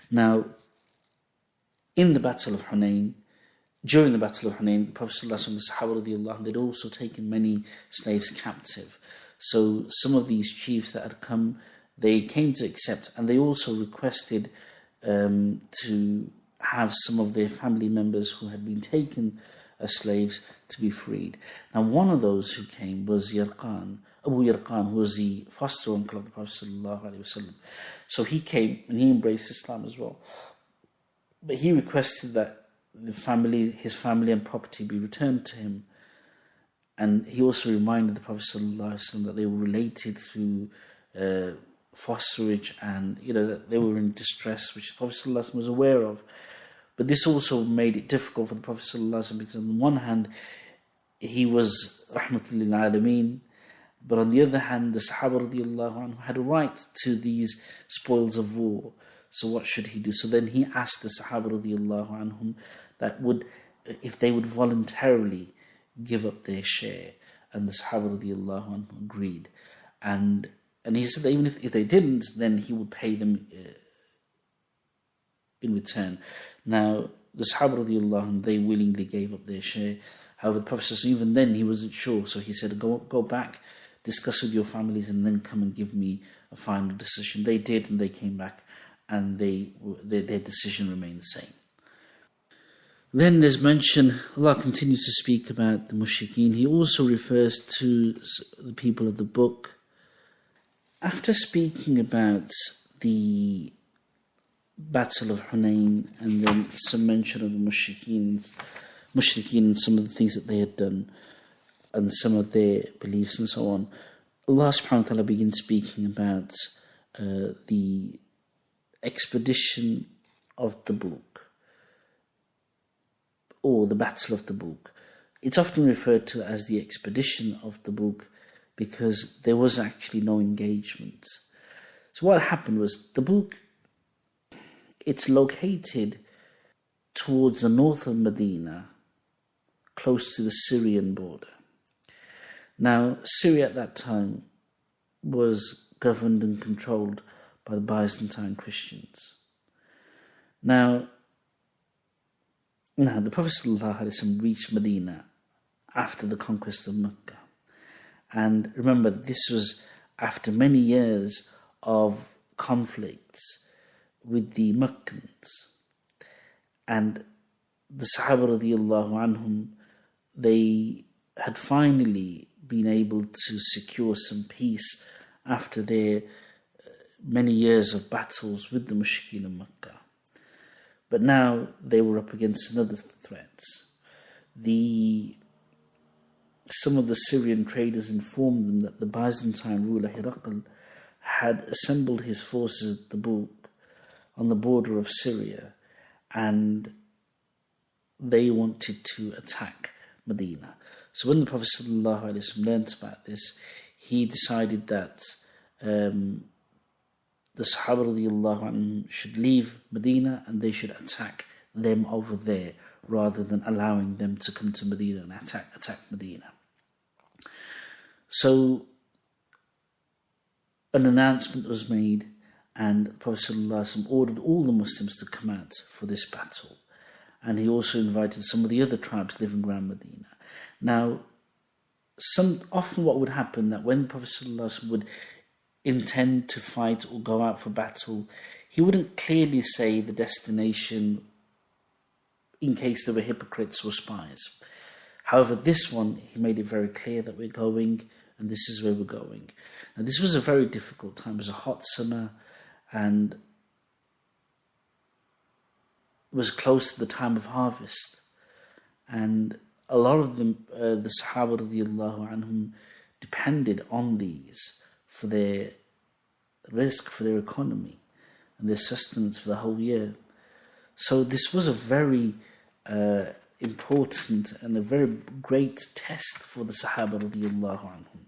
Now, in the Battle of Hunayn, during the Battle of Hunayn, the Prophet ﷺ and the Sahaba radiallahu anhum, they'd also taken many slaves captive. So some of these chiefs that had come, they came to accept, and they also requested to have some of their family members who had been taken as slaves to be freed. Now, one of those who came was Abu Yarqan, who was the foster uncle of the Prophet ﷺ. So he came and he embraced Islam as well. But he requested that his family and property be returned to him. And he also reminded the Prophet ﷺ that they were related through fosterage, and that they were in distress, which the Prophet ﷺ was aware of. But this also made it difficult for the Prophet ﷺ, because on the one hand he was rahmatul lil alameen, but on the other hand the Sahaba radiallahu anhu had a right to these spoils of war. So what should he do? So then he asked the Sahaba radiallahu anhum that if they would voluntarily give up their share, and the Sahaba radiallahu anhu agreed. And he said that even if they didn't, then he would pay them in return. Now, the Sahaba radiallahu anhu, they willingly gave up their share. However, the Prophet, even then, he wasn't sure. So he said, go back, discuss with your families, and then come and give me a final decision. They did, and they came back, and their decision remained the same. Then there's mention, Allah continues to speak about the mushrikeen. He also refers to the people of the book. After speaking about the Battle of Hunayn, and then some mention of the mushrikeen and some of the things that they had done, and some of their beliefs and so on, Allah subhanahu wa ta'ala begins speaking about the expedition of Tabuk, or the Battle of Tabuk. It's often referred to as the expedition of Tabuk because there was actually no engagement. So what happened was, Tabuk, it's located towards the north of Medina, close to the Syrian border. Now, Syria at that time was governed and controlled by the Byzantine Christians. Now the Prophet ﷺ reached Medina after the conquest of Makkah. And remember, this was after many years of conflicts with the Meccans. And the Sahaba radiallahu anhum, they had finally been able to secure some peace after their many years of battles with the mushrikeen of Makkah. But now they were up against another threat. Some of the Syrian traders informed them that the Byzantine ruler Herakl had assembled his forces at Tabuk on the border of Syria, and they wanted to attack Medina. So when the Prophet ﷺ learnt about this, he decided that the Sahaba radiallahu anhum should leave Medina and they should attack them over there, rather than allowing them to come to Medina and attack Medina. So an announcement was made, and the Prophet ﷺ ordered all the Muslims to come out for this battle. and he also invited some of the other tribes living around Medina. Now, often what would happen that when the Prophet ﷺ would intend to fight or go out for battle, he wouldn't clearly say the destination in case there were hypocrites or spies. However, this one, he made it very clear that we're going and this is where we're going. Now, this was a very difficult time. It was a hot summer and it was close to the time of harvest. And a lot of them, the Sahaba radiallahu anhum, depended on these for their risk, for their economy and their sustenance for the whole year. So this was a very important and a very great test for the Sahaba radiallahu anhum.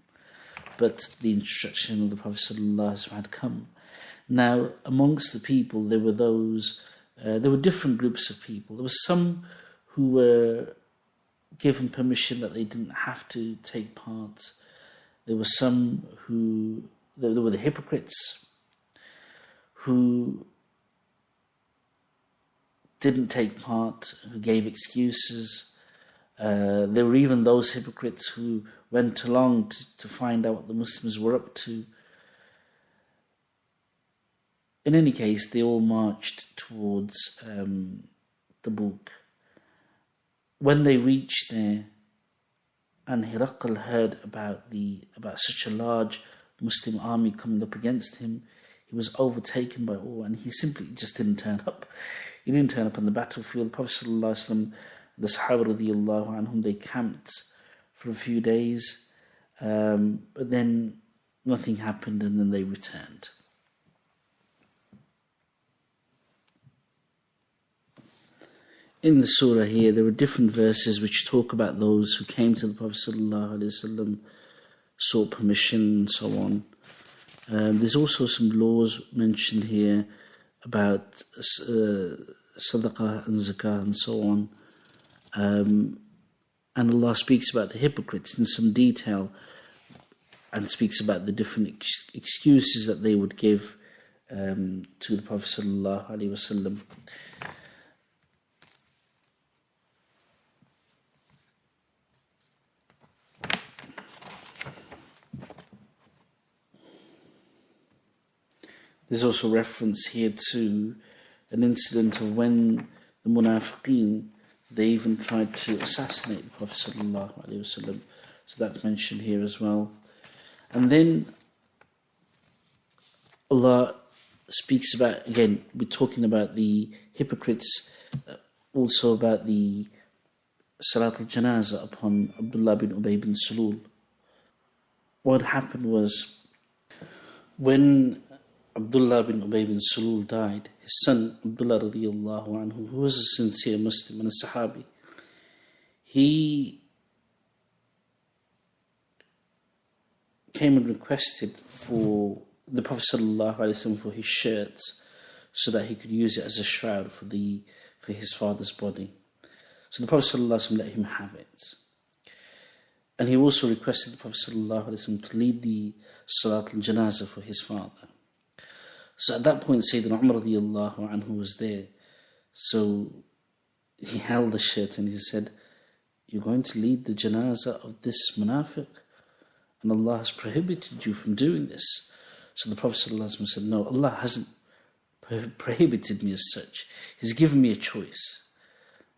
But the instruction of the Prophet sallallahu alaihi wasallam had come. Now, amongst the people, there were different groups of people. There were some who were given permission that they didn't have to take part. There were some there were the hypocrites who didn't take part, who gave excuses. There were even those hypocrites who went along to find out what the Muslims were up to. In any case, they all marched towards Tabuk. When they reached there, and Hiraqal heard about such a large Muslim army coming up against him, he was overtaken by awe, and he simply just didn't turn up. He didn't turn up on the battlefield. The Prophet ﷺ, the Sahaba radiallahu anhum, they camped for a few days, but then nothing happened, and then they returned. In the surah here, there are different verses which talk about those who came to the Prophet ﷺ, sought permission and so on. There's also some laws mentioned here about sadaqah and zakah and so on. And Allah speaks about the hypocrites in some detail and speaks about the different excuses that they would give to the Prophet sallallahu alaihi wasallam. There's also reference here to an incident of when the munafiqeen, they even tried to assassinate the Prophet sallallahu alaihi wasallam. So that's mentioned here as well. And then Allah speaks about, again, we're talking about the hypocrites, also about the Salat al-Janazah upon Abdullah bin Ubay bin Salul. What happened was, when Abdullah bin Ubay bin Salul died, his son Abdullah radiallahu anhu, who was a sincere Muslim and a Sahabi, he came and requested for the Prophet sallallahu alaihi wasallam for his shirts, so that he could use it as a shroud for his father's body. So the Prophet sallallahu alaihi wasallam let him have it. And he also requested the Prophet sallallahu alaihi wasallam to lead the Salat al-Janazah for his father. So at that point, Sayyidina Umar radiallahu anhu was there. So he held the shirt and he said, "You're going to lead the janazah of this munafiq, and Allah has prohibited you from doing this." So the Prophet ﷺ said, "No, Allah hasn't prohibited me as such. He's given me a choice."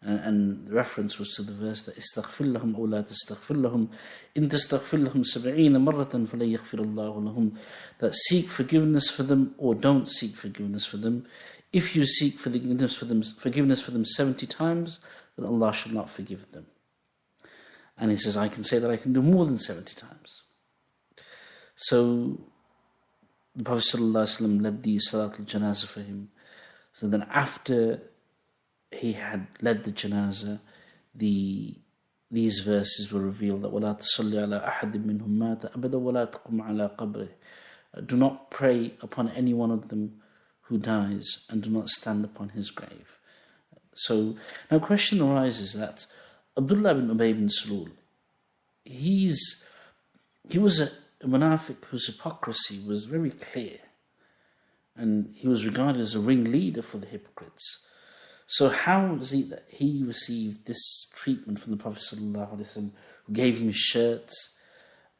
And the reference was to the verse that "Istaghfir lahum aw la tastaghfir lahum, in tastaghfir lahum 70 marratan falan yaghfir Allahu lahum," that seek forgiveness for them or don't seek forgiveness for them. If you seek forgiveness for them 70 times, then Allah shall not forgive them. And he says, I can say that I can do more than 70 times. So the Prophet ﷺ led the Salat al-Janazah for him. So then after he had led the janazah, these verses were revealed, that وَلَا تُصَلِّ عَلَىٰ أَحَدٍ مِّنْهُمْ مَاتَ أَبَدًا وَلَا تَقُمْ عَلَىٰ قَبْرِهِ. Do not pray upon any one of them who dies, and do not stand upon his grave. So now a question arises that Abdullah bin Ubay bin Salul, he was a munafiq whose hypocrisy was very clear, and he was regarded as a ringleader for the hypocrites. So how is it that he received this treatment from the Prophet ﷺ, who gave him his shirts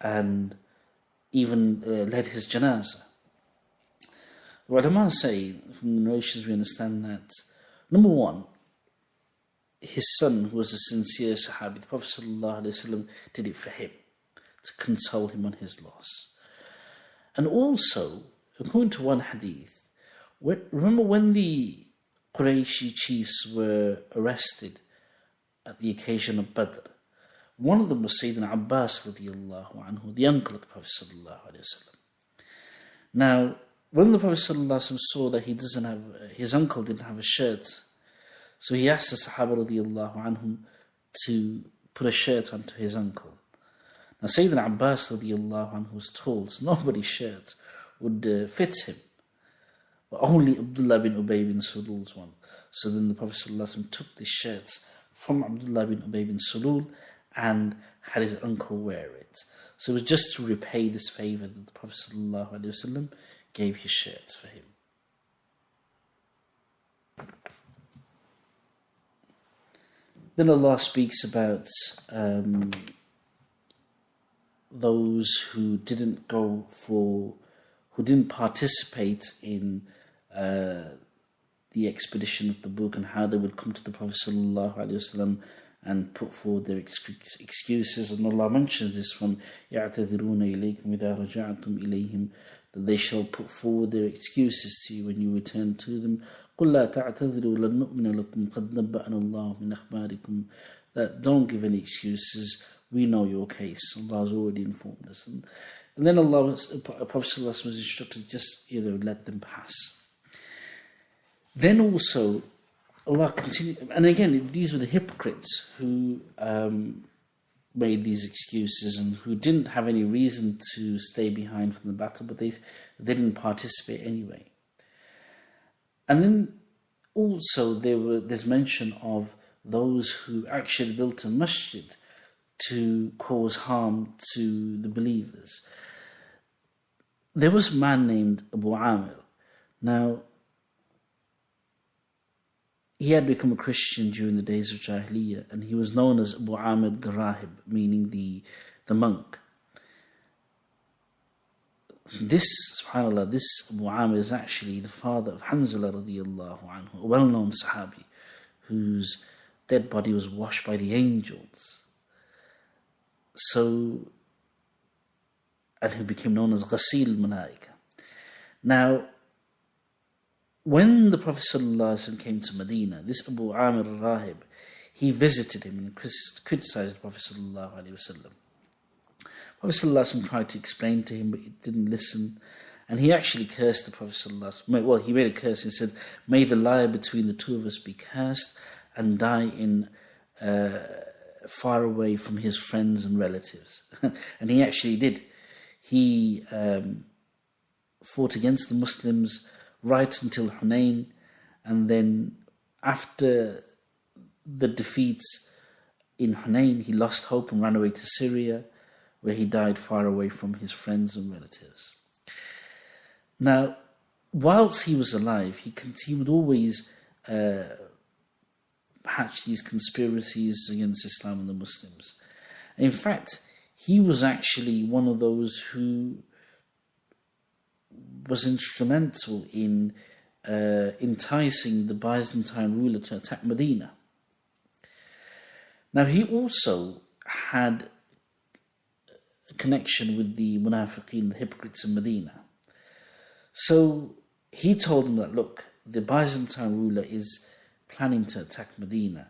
and even led his janazah? The ulama say, from the narrations we understand that, number one, his son, who was a sincere Sahabi, the Prophet ﷺ did it for him, to console him on his loss. And also, according to one hadith, remember when the Qurayshi chiefs were arrested at the occasion of Badr, one of them was Sayyidina Abbas radiallahu anhu, the uncle of the Prophet sallallahu alaihi wasallam. Now, when the Prophet sallallahu alaihi wasallam saw that his uncle didn't have a shirt, so he asked the Sahaba radiallahu anhum to put a shirt onto his uncle. Now, Sayyidina Abbas radiallahu anhu was told nobody's shirt would fit him, but only Abdullah bin Ubay bin Sulul's one. So then the Prophet ﷺ took the shirts from Abdullah bin Ubay bin Sulul and had his uncle wear it. So it was just to repay this favour that the Prophet ﷺ gave his shirts for him. Then Allah speaks about those who didn't participate in the expedition of the book, and how they would come to the Prophet ﷺ and put forward their excuses. And Allah mentions this from يَعْتَذِرُونَ إِلَيْكُمْ إِذَا رَجَعْتُمْ إِلَيْهِمْ, that they shall put forward their excuses to you when you return to them. قُلْ لَا تَعْتَذِرُوا لَن نُؤْمِنَ لَكُمْ قَدْ نَبَّأَنَا اللَّهُ مِنْ أَخْبَارِكُمْ, that don't give any excuses, we know your case, Allah has already informed us. And then Prophet ﷺ was instructed, just let them pass. Then also Allah continued, and again these were the hypocrites who made these excuses and who didn't have any reason to stay behind from the battle, but they didn't participate anyway. And then also there's mention of those who actually built a masjid to cause harm to the believers. There was a man named Abu Amir. Now, he had become a Christian during the days of Jahiliyyah, and he was known as Abu Amir the Rahib, meaning the monk. This, subhanAllah, this Abu Amir is actually the father of Hanzala radiallahu anhu, a well-known Sahabi, whose dead body was washed by the angels. So, and who became known as Ghasil Malaika. Now, when the Prophet ﷺ came to Medina, this Abu Amir al-Rahib, he visited him and criticized the Prophet ﷺ. Prophet ﷺ tried to explain to him, but he didn't listen. And he actually cursed the Prophet ﷺ. Well, he made a curse. He said, "May the liar between the two of us be cursed and die in far away from his friends and relatives." And he actually did. He fought against the Muslims right until Hunain, and then after the defeats in Hunain, he lost hope and ran away to Syria, where he died far away from his friends and relatives. Now, whilst he was alive, he would always hatch these conspiracies against Islam and the Muslims. In fact, he was actually one of those who was instrumental in enticing the Byzantine ruler to attack Medina. Now, he also had a connection with the munafiqeen, the hypocrites in Medina. So he told them that, look, the Byzantine ruler is planning to attack Medina,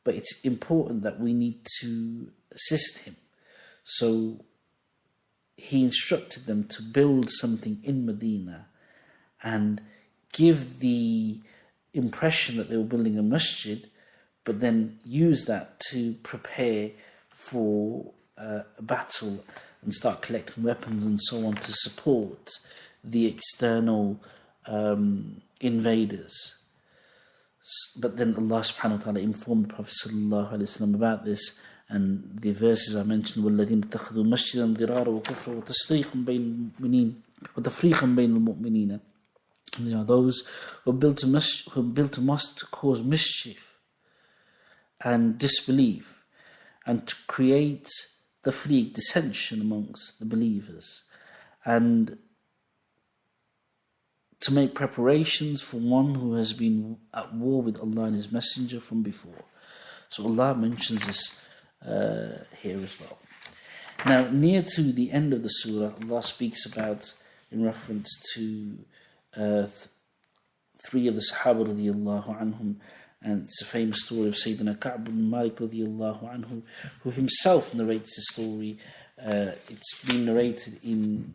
but it's important that we need to assist him. So he instructed them to build something in Medina and give the impression that they were building a masjid, but then use that to prepare for a battle and start collecting weapons and so on to support the external invaders. But then Allah subhanahu wa ta'ala informed the Prophet sallallahu alaihi wasallam about this, and the verses I mentioned, وَالَّذِينَ اتَّخَذُوا مَسْجِدًا ضِرَارًا وَكُفْرًا وَتَفْرِيقًا بَيْنَ الْمُؤْمِنِينَ And they are those who built a mosque to cause mischief and disbelief, and to create the Frigate, dissension amongst the believers, and to make preparations for one who has been at war with Allah and His Messenger from before. So Allah mentions this here as well. Now, near to the end of the surah, Allah speaks about, in reference to three of the Sahaba radiallahu anhum, and it's a famous story of Sayyidina Ka'b ibn Malik radiallahu anhu, who himself narrates the story. It's been narrated in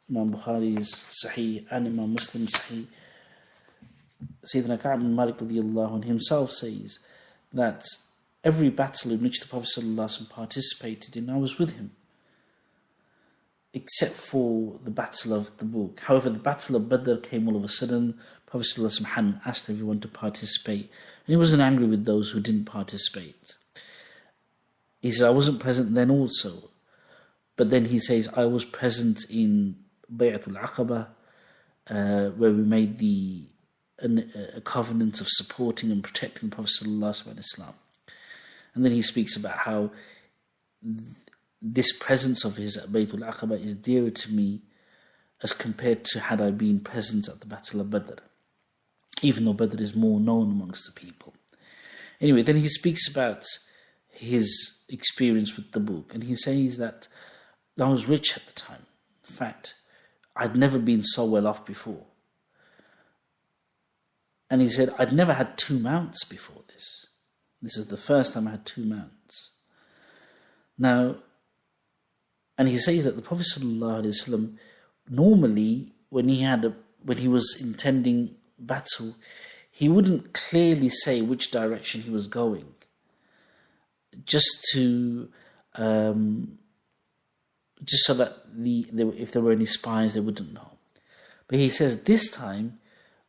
Imam Bukhari's Sahih and Imam Muslim's Sahih. Sayyidina Ka'b ibn Malik radiallahu anhu himself says that every battle in which the Prophet ﷺ participated in, I was with him, except for the Battle of Tabuk. However, the Battle of Badr came all of a sudden. Prophet ﷺ hadn't asked everyone to participate, and he wasn't angry with those who didn't participate. He says, I wasn't present then also, but then he says, I was present in Bay'atul Aqaba, where we made a covenant of supporting and protecting the Prophet ﷺ and Islam. And then he speaks about how this presence of his at Baytul Aqaba is dearer to me as compared to had I been present at the Battle of Badr, even though Badr is more known amongst the people. Anyway, then he speaks about his experience with the book, and he says that I was rich at the time. In fact, I'd never been so well off before. And he said, I'd never had 2 mounts before this. This is the first time I had 2 mounts. Now, and he says that the Prophet ﷺ, normally when he was intending battle, he wouldn't clearly say which direction he was going, just so that if there were any spies, they wouldn't know. But he says this time,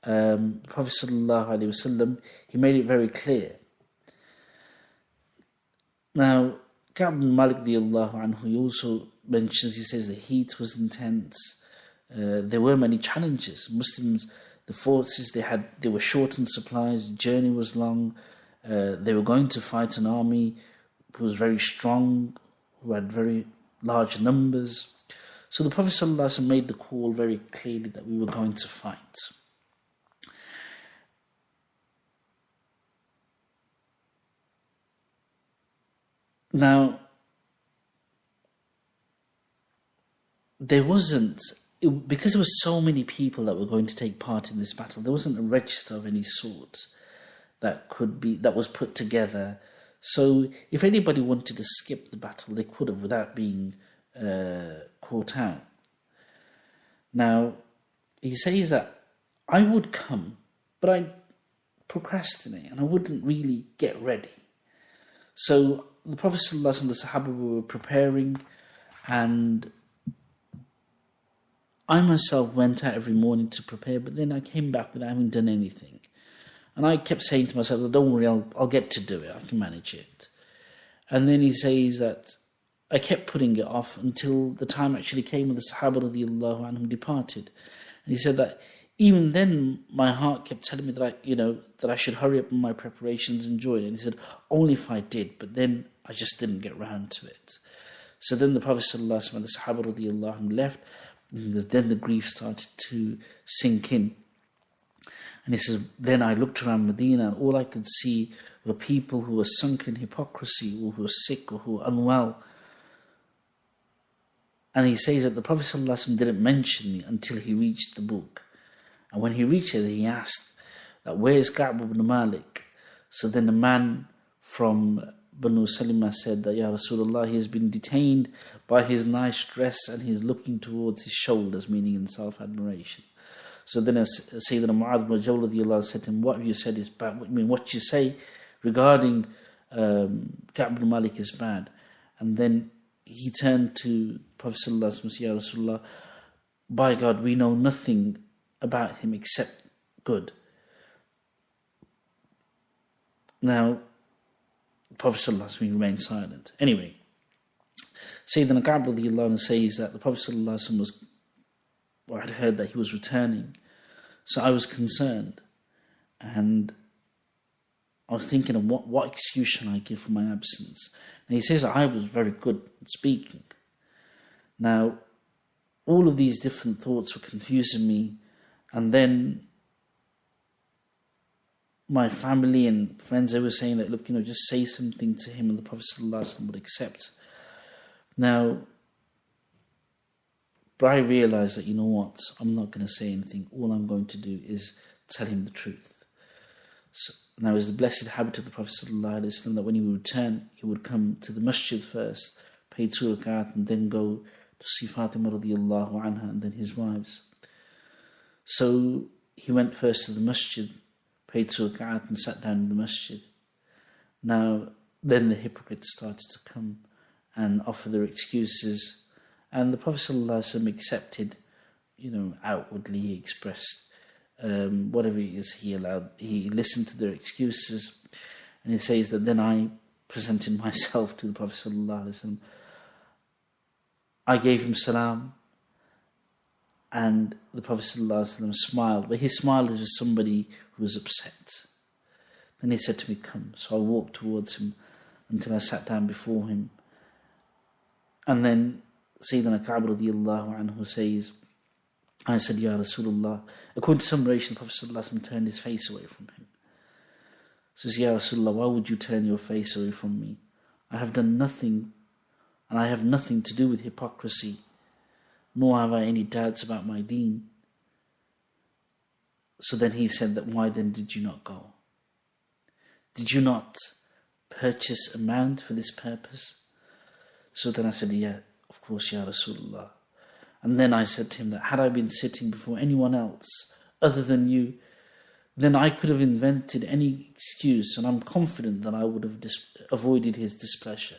the Prophet ﷺ, he made it very clear. Now, Ka'b ibn Malik radiallahu anhu, he also mentions, he says the heat was intense. There were many challenges. Muslims, the forces they were short on supplies. The journey was long. They were going to fight an army who was very strong, who had very large numbers. So the Prophet ﷺ made the call very clearly that we were going to fight. Now, because there were so many people that were going to take part in this battle, there wasn't a register of any sort that was put together. So if anybody wanted to skip the battle, they could have without being caught out. Now, he says that I would come, but I'd procrastinate and I wouldn't really get ready. So the Prophet ﷺ and the Sahaba were preparing, and I myself went out every morning to prepare, but then I came back without having done anything. And I kept saying to myself, don't worry, I'll get to do it, I can manage it. And then he says that I kept putting it off until the time actually came when the Sahaba radiallahu anhum departed. And he said that even then my heart kept telling me that I should hurry up in my preparations and join it. And he said, only if I did, but then I just didn't get round to it. So then the Prophet ﷺ and the Sahaba radiallahu anhum left, because then the grief started to sink in. And he says, then I looked around Medina and all I could see were people who were sunk in hypocrisy, or who were sick, or who were unwell. And he says that the Prophet ﷺ didn't mention me until he reached the book. And when he reached it, he asked that, where is Ka'b ibn Malik? So then a man from Banu Salima said that, Ya Rasulullah, he has been detained by his nice dress and he is looking towards his shoulders, meaning in self-admiration. So then Sayyidina Mu'adh ibn Jawla said to him, what you said is bad. What you say regarding Ka'b ibn Malik is bad. And then he turned to Prophet Sallallahu Alaihi Wasallam, Ya Rasulullah, by God, we know nothing about him except good. Now, Prophet Sallallahu Alaihi Wasallam remained silent. Anyway, Sayyidina Ka'b radiallahu anhu says that the Prophet Sallallahu Alaihi Wasallam had heard that he was returning. So I was concerned, and I was thinking of what excuse should I give for my absence. And he says that I was very good at speaking. Now, all of these different thoughts were confusing me, and then my family and friends, they were saying that, look, just say something to him and the Prophet ﷺ would accept. Now, but I realised that, I'm not going to say anything. All I'm going to do is tell him the truth. So, now, it was the blessed habit of the Prophet ﷺ that when he would return, he would come to the masjid first, pay 2 rakat, and then go to see Fatima radiallahu anha and then his wives. So he went first to the masjid, paid 2 rakat, and sat down in the masjid. Now, then the hypocrites started to come and offer their excuses. And the Prophet ﷺ accepted, outwardly he expressed whatever it is he allowed. He listened to their excuses. And he says that then I presented myself to the Prophet ﷺ. I gave him salam. And the Prophet ﷺ smiled. But he smiled as if somebody who was upset. Then he said to me, come. So I walked towards him until I sat down before him. And then Sayyidina Ka'b radiallahu anhu says, I said, Ya Rasulullah. According to some narration, the Prophet ﷺ turned his face away from him. So he says, Ya Rasulullah, why would you turn your face away from me? I have done nothing, and I have nothing to do with hypocrisy, nor have I any doubts about my deen. So then he said that, why then did you not go? Did you not purchase a mount for this purpose? So then I said, yeah, of course, Ya Rasulullah. And then I said to him that had I been sitting before anyone else other than you, then I could have invented any excuse, and I'm confident that I would have avoided his displeasure,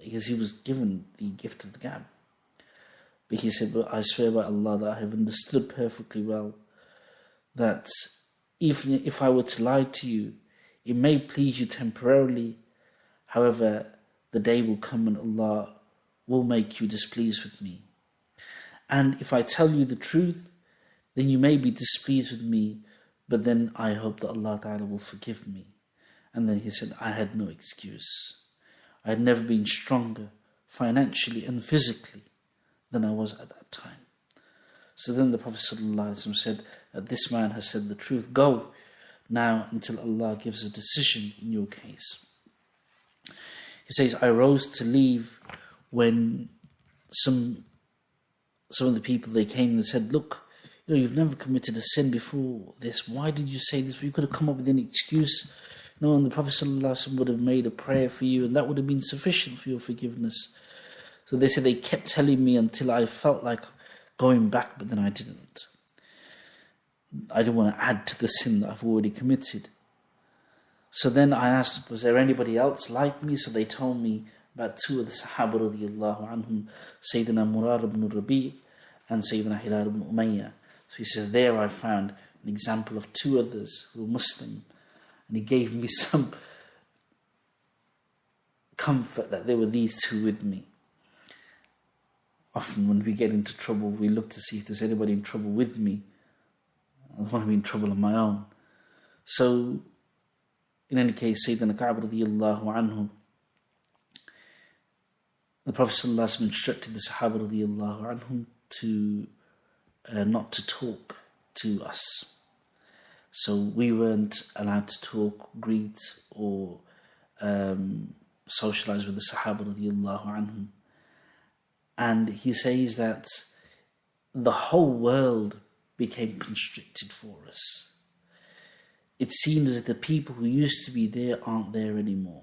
because he was given the gift of the gab. But he said, but I swear by Allah that I have understood perfectly well that even if I were to lie to you, it may please you temporarily. However, the day will come when Allah will make you displeased with me. And if I tell you the truth, then you may be displeased with me, but then I hope that Allah Ta'ala will forgive me. And then he said, I had no excuse. I had never been stronger financially and physically than I was at that time. So then the Prophet ﷺ said, this man has said the truth. Go now until Allah gives a decision in your case. He says, I rose to leave when some of the people, they came and said, look, you've never committed a sin before this. Why did you say this? You could have come up with any excuse. And the Prophet ﷺ would have made a prayer for you, and that would have been sufficient for your forgiveness. So they said they kept telling me until I felt like going back, but then I didn't. I didn't want to add to the sin that I've already committed. So then I asked, was there anybody else like me? So they told me about 2 of the Sahaba radiallahu anhum, Sayyidina Murad ibn Rabi' and Sayyidina Hilal ibn Umayyah. So he says, there I found an example of 2 others who were Muslim. And he gave me some comfort that there were these 2 with me. Often when we get into trouble, we look to see if there's anybody in trouble with me. I don't want to be in trouble on my own. So, in any case, Sayyidina Ka'b radiallahu anhu, the Prophet ﷺ instructed the Sahaba radiallahu anhum to not to talk to us. So we weren't allowed to talk, greet, or socialize with the Sahaba radiallahu anhum. And he says that the whole world became constricted for us. It seemed as if the people who used to be there aren't there anymore.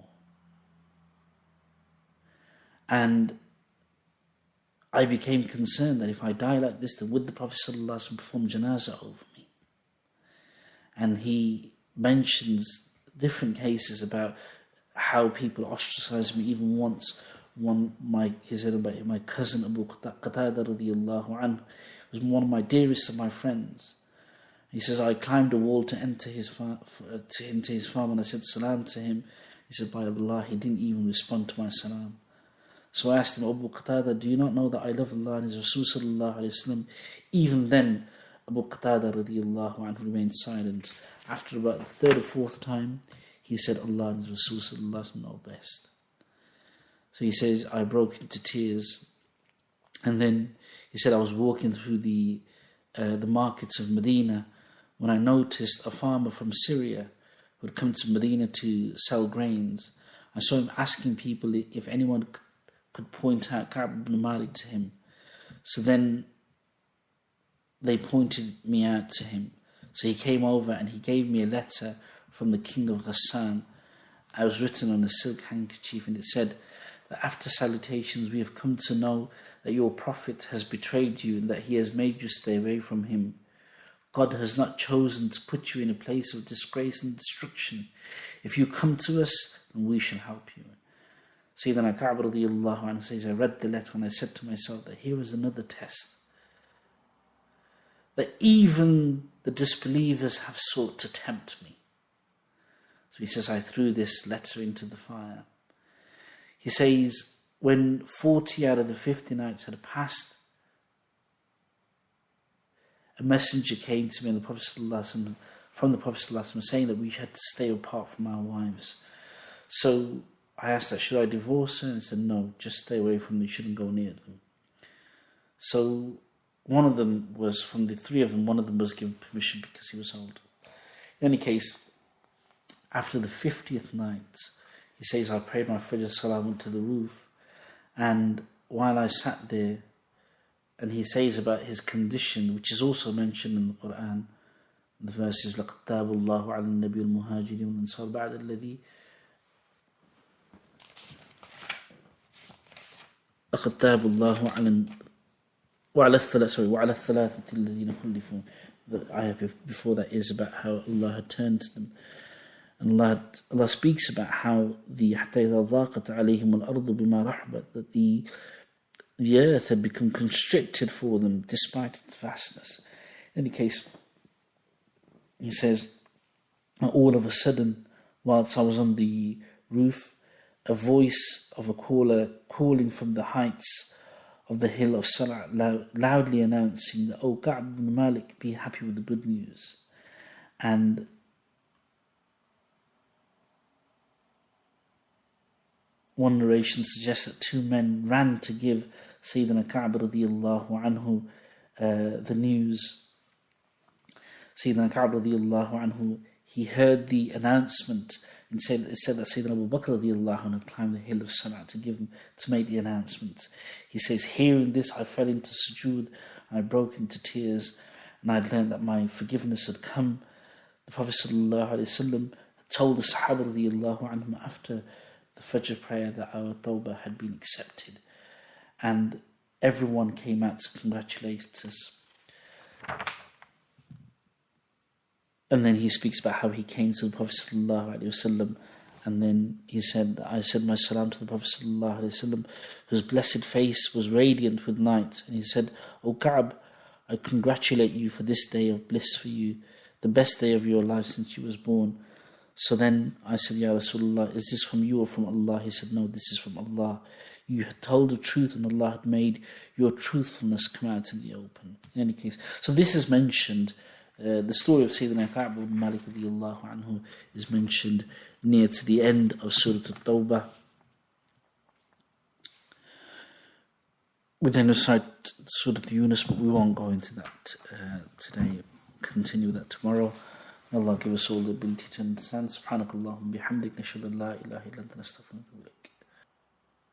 And I became concerned that if I die like this, then would the Prophet ﷺ perform janazah over me? And he mentions different cases about how people ostracized me. Even once, he said about my cousin Abu Qatada radiallahu anhu, was one of my dearest of my friends. He says, I climbed a wall to enter his farm, and I said salam to him. He said, by Allah, he didn't even respond to my salam. So I asked him, Abu Qatada, do you not know that I love Allah and His Rasul sallallahu alayhi wa sallam? Even then, Abu Qatada radiallahu anhu remained silent. After about the third or fourth time, he said, Allah and His Rasul sallallahu alaihi wasallam know best. So he says, I broke into tears. And then he said, I was walking through the markets of Medina when I noticed a farmer from Syria who had come to Medina to sell grains. I saw him asking people if anyone could point out Ka'b ibn Malik to him. So then they pointed me out to him. So he came over and he gave me a letter from the king of Ghassan. I was written on a silk handkerchief, and it said that after salutations we have come to know that your prophet has betrayed you and that he has made you stay away from him. God has not chosen to put you in a place of disgrace and destruction. If you come to us, then we shall help you. Sayyidina Ka'b radiallahu anhu says, I read the letter and I said to myself that here is another test. That even the disbelievers have sought to tempt me. So he says, I threw this letter into the fire. He says, when 40 out of the 50 nights had passed, a messenger came to me and from the Prophet ﷺ saying that we had to stay apart from our wives. So I asked her, should I divorce her? And he said, no, just stay away from them, you shouldn't go near them. So one of them was, from the three of them, one of them was given permission because he was old. In any case, after the 50th night, he says, I prayed my Fajr Salah, went to the roof, and while I sat there, and he says about his condition, which is also mentioned in the Quran, the verses, لَقَدْ تَابَ اللَّهُ عَلَى النَّبِيِّ الْمُهَاجِرِينَ وَالْأَنصَارِ بَعْدَ الَّذِي لَقَدْ تَابَ اللَّهُ عَلَى وَعَلَى الثَّلَاثَةِ الَّذِينَ خُلِّفُوا. The ayah before that is about how Allah had turned to them. And Allah speaks about how the حَتَّى إِذَا ضَاقَتْ عَلَيْهِمُ الْأَرْضُ بِمَا رَحْبَتْ, that the earth had become constricted for them despite its vastness. In any case, he says, all of a sudden, whilst I was on the roof, a voice of a caller calling from the heights of the hill of Salah, loudly announcing that, O Ka'b ibn Malik, be happy with the good news. And one narration suggests that two men ran to give Sayyidina Ka'b radiallahu anhu the news. Sayyidina Ka'b radiallahu anhu, he heard the announcement, and it said that Sayyidina Abu Bakr radiallahu anhu had climbed the hill of Salah to make the announcement. He says, hearing this, I fell into sujood, and I broke into tears, and I'd learned that my forgiveness had come. The Prophet sallallahu alaihi wasallam told the Sahaba radiallahu anhum after the Fajr prayer that our Tawbah had been accepted, and everyone came out to congratulate us. And then he speaks about how he came to the Prophet sallallahu alaihi wasallam, and then he said, I said my salam to the Prophet sallallahu alaihi wasallam, whose blessed face was radiant with light, and he said, O Ka'b, I congratulate you for this day of bliss for you, the best day of your life since you was born. So then I said, Ya Rasulullah, is this from you or from Allah? He said, no, this is from Allah. You had told the truth and Allah had made your truthfulness come out in the open. In any case, so this is mentioned, the story of Sayyidina Ka'b ibn Malik radiallahu anhu is mentioned near to the end of Surah Tawbah. We then recite Surah Yunus, but we won't go into that today. Continue that tomorrow. Allah give us all the ability to understand. Subhanakallahumma bihamdik, nashhadu an la ilaha illa anta, nastaghfiruka wa natubu ilayk.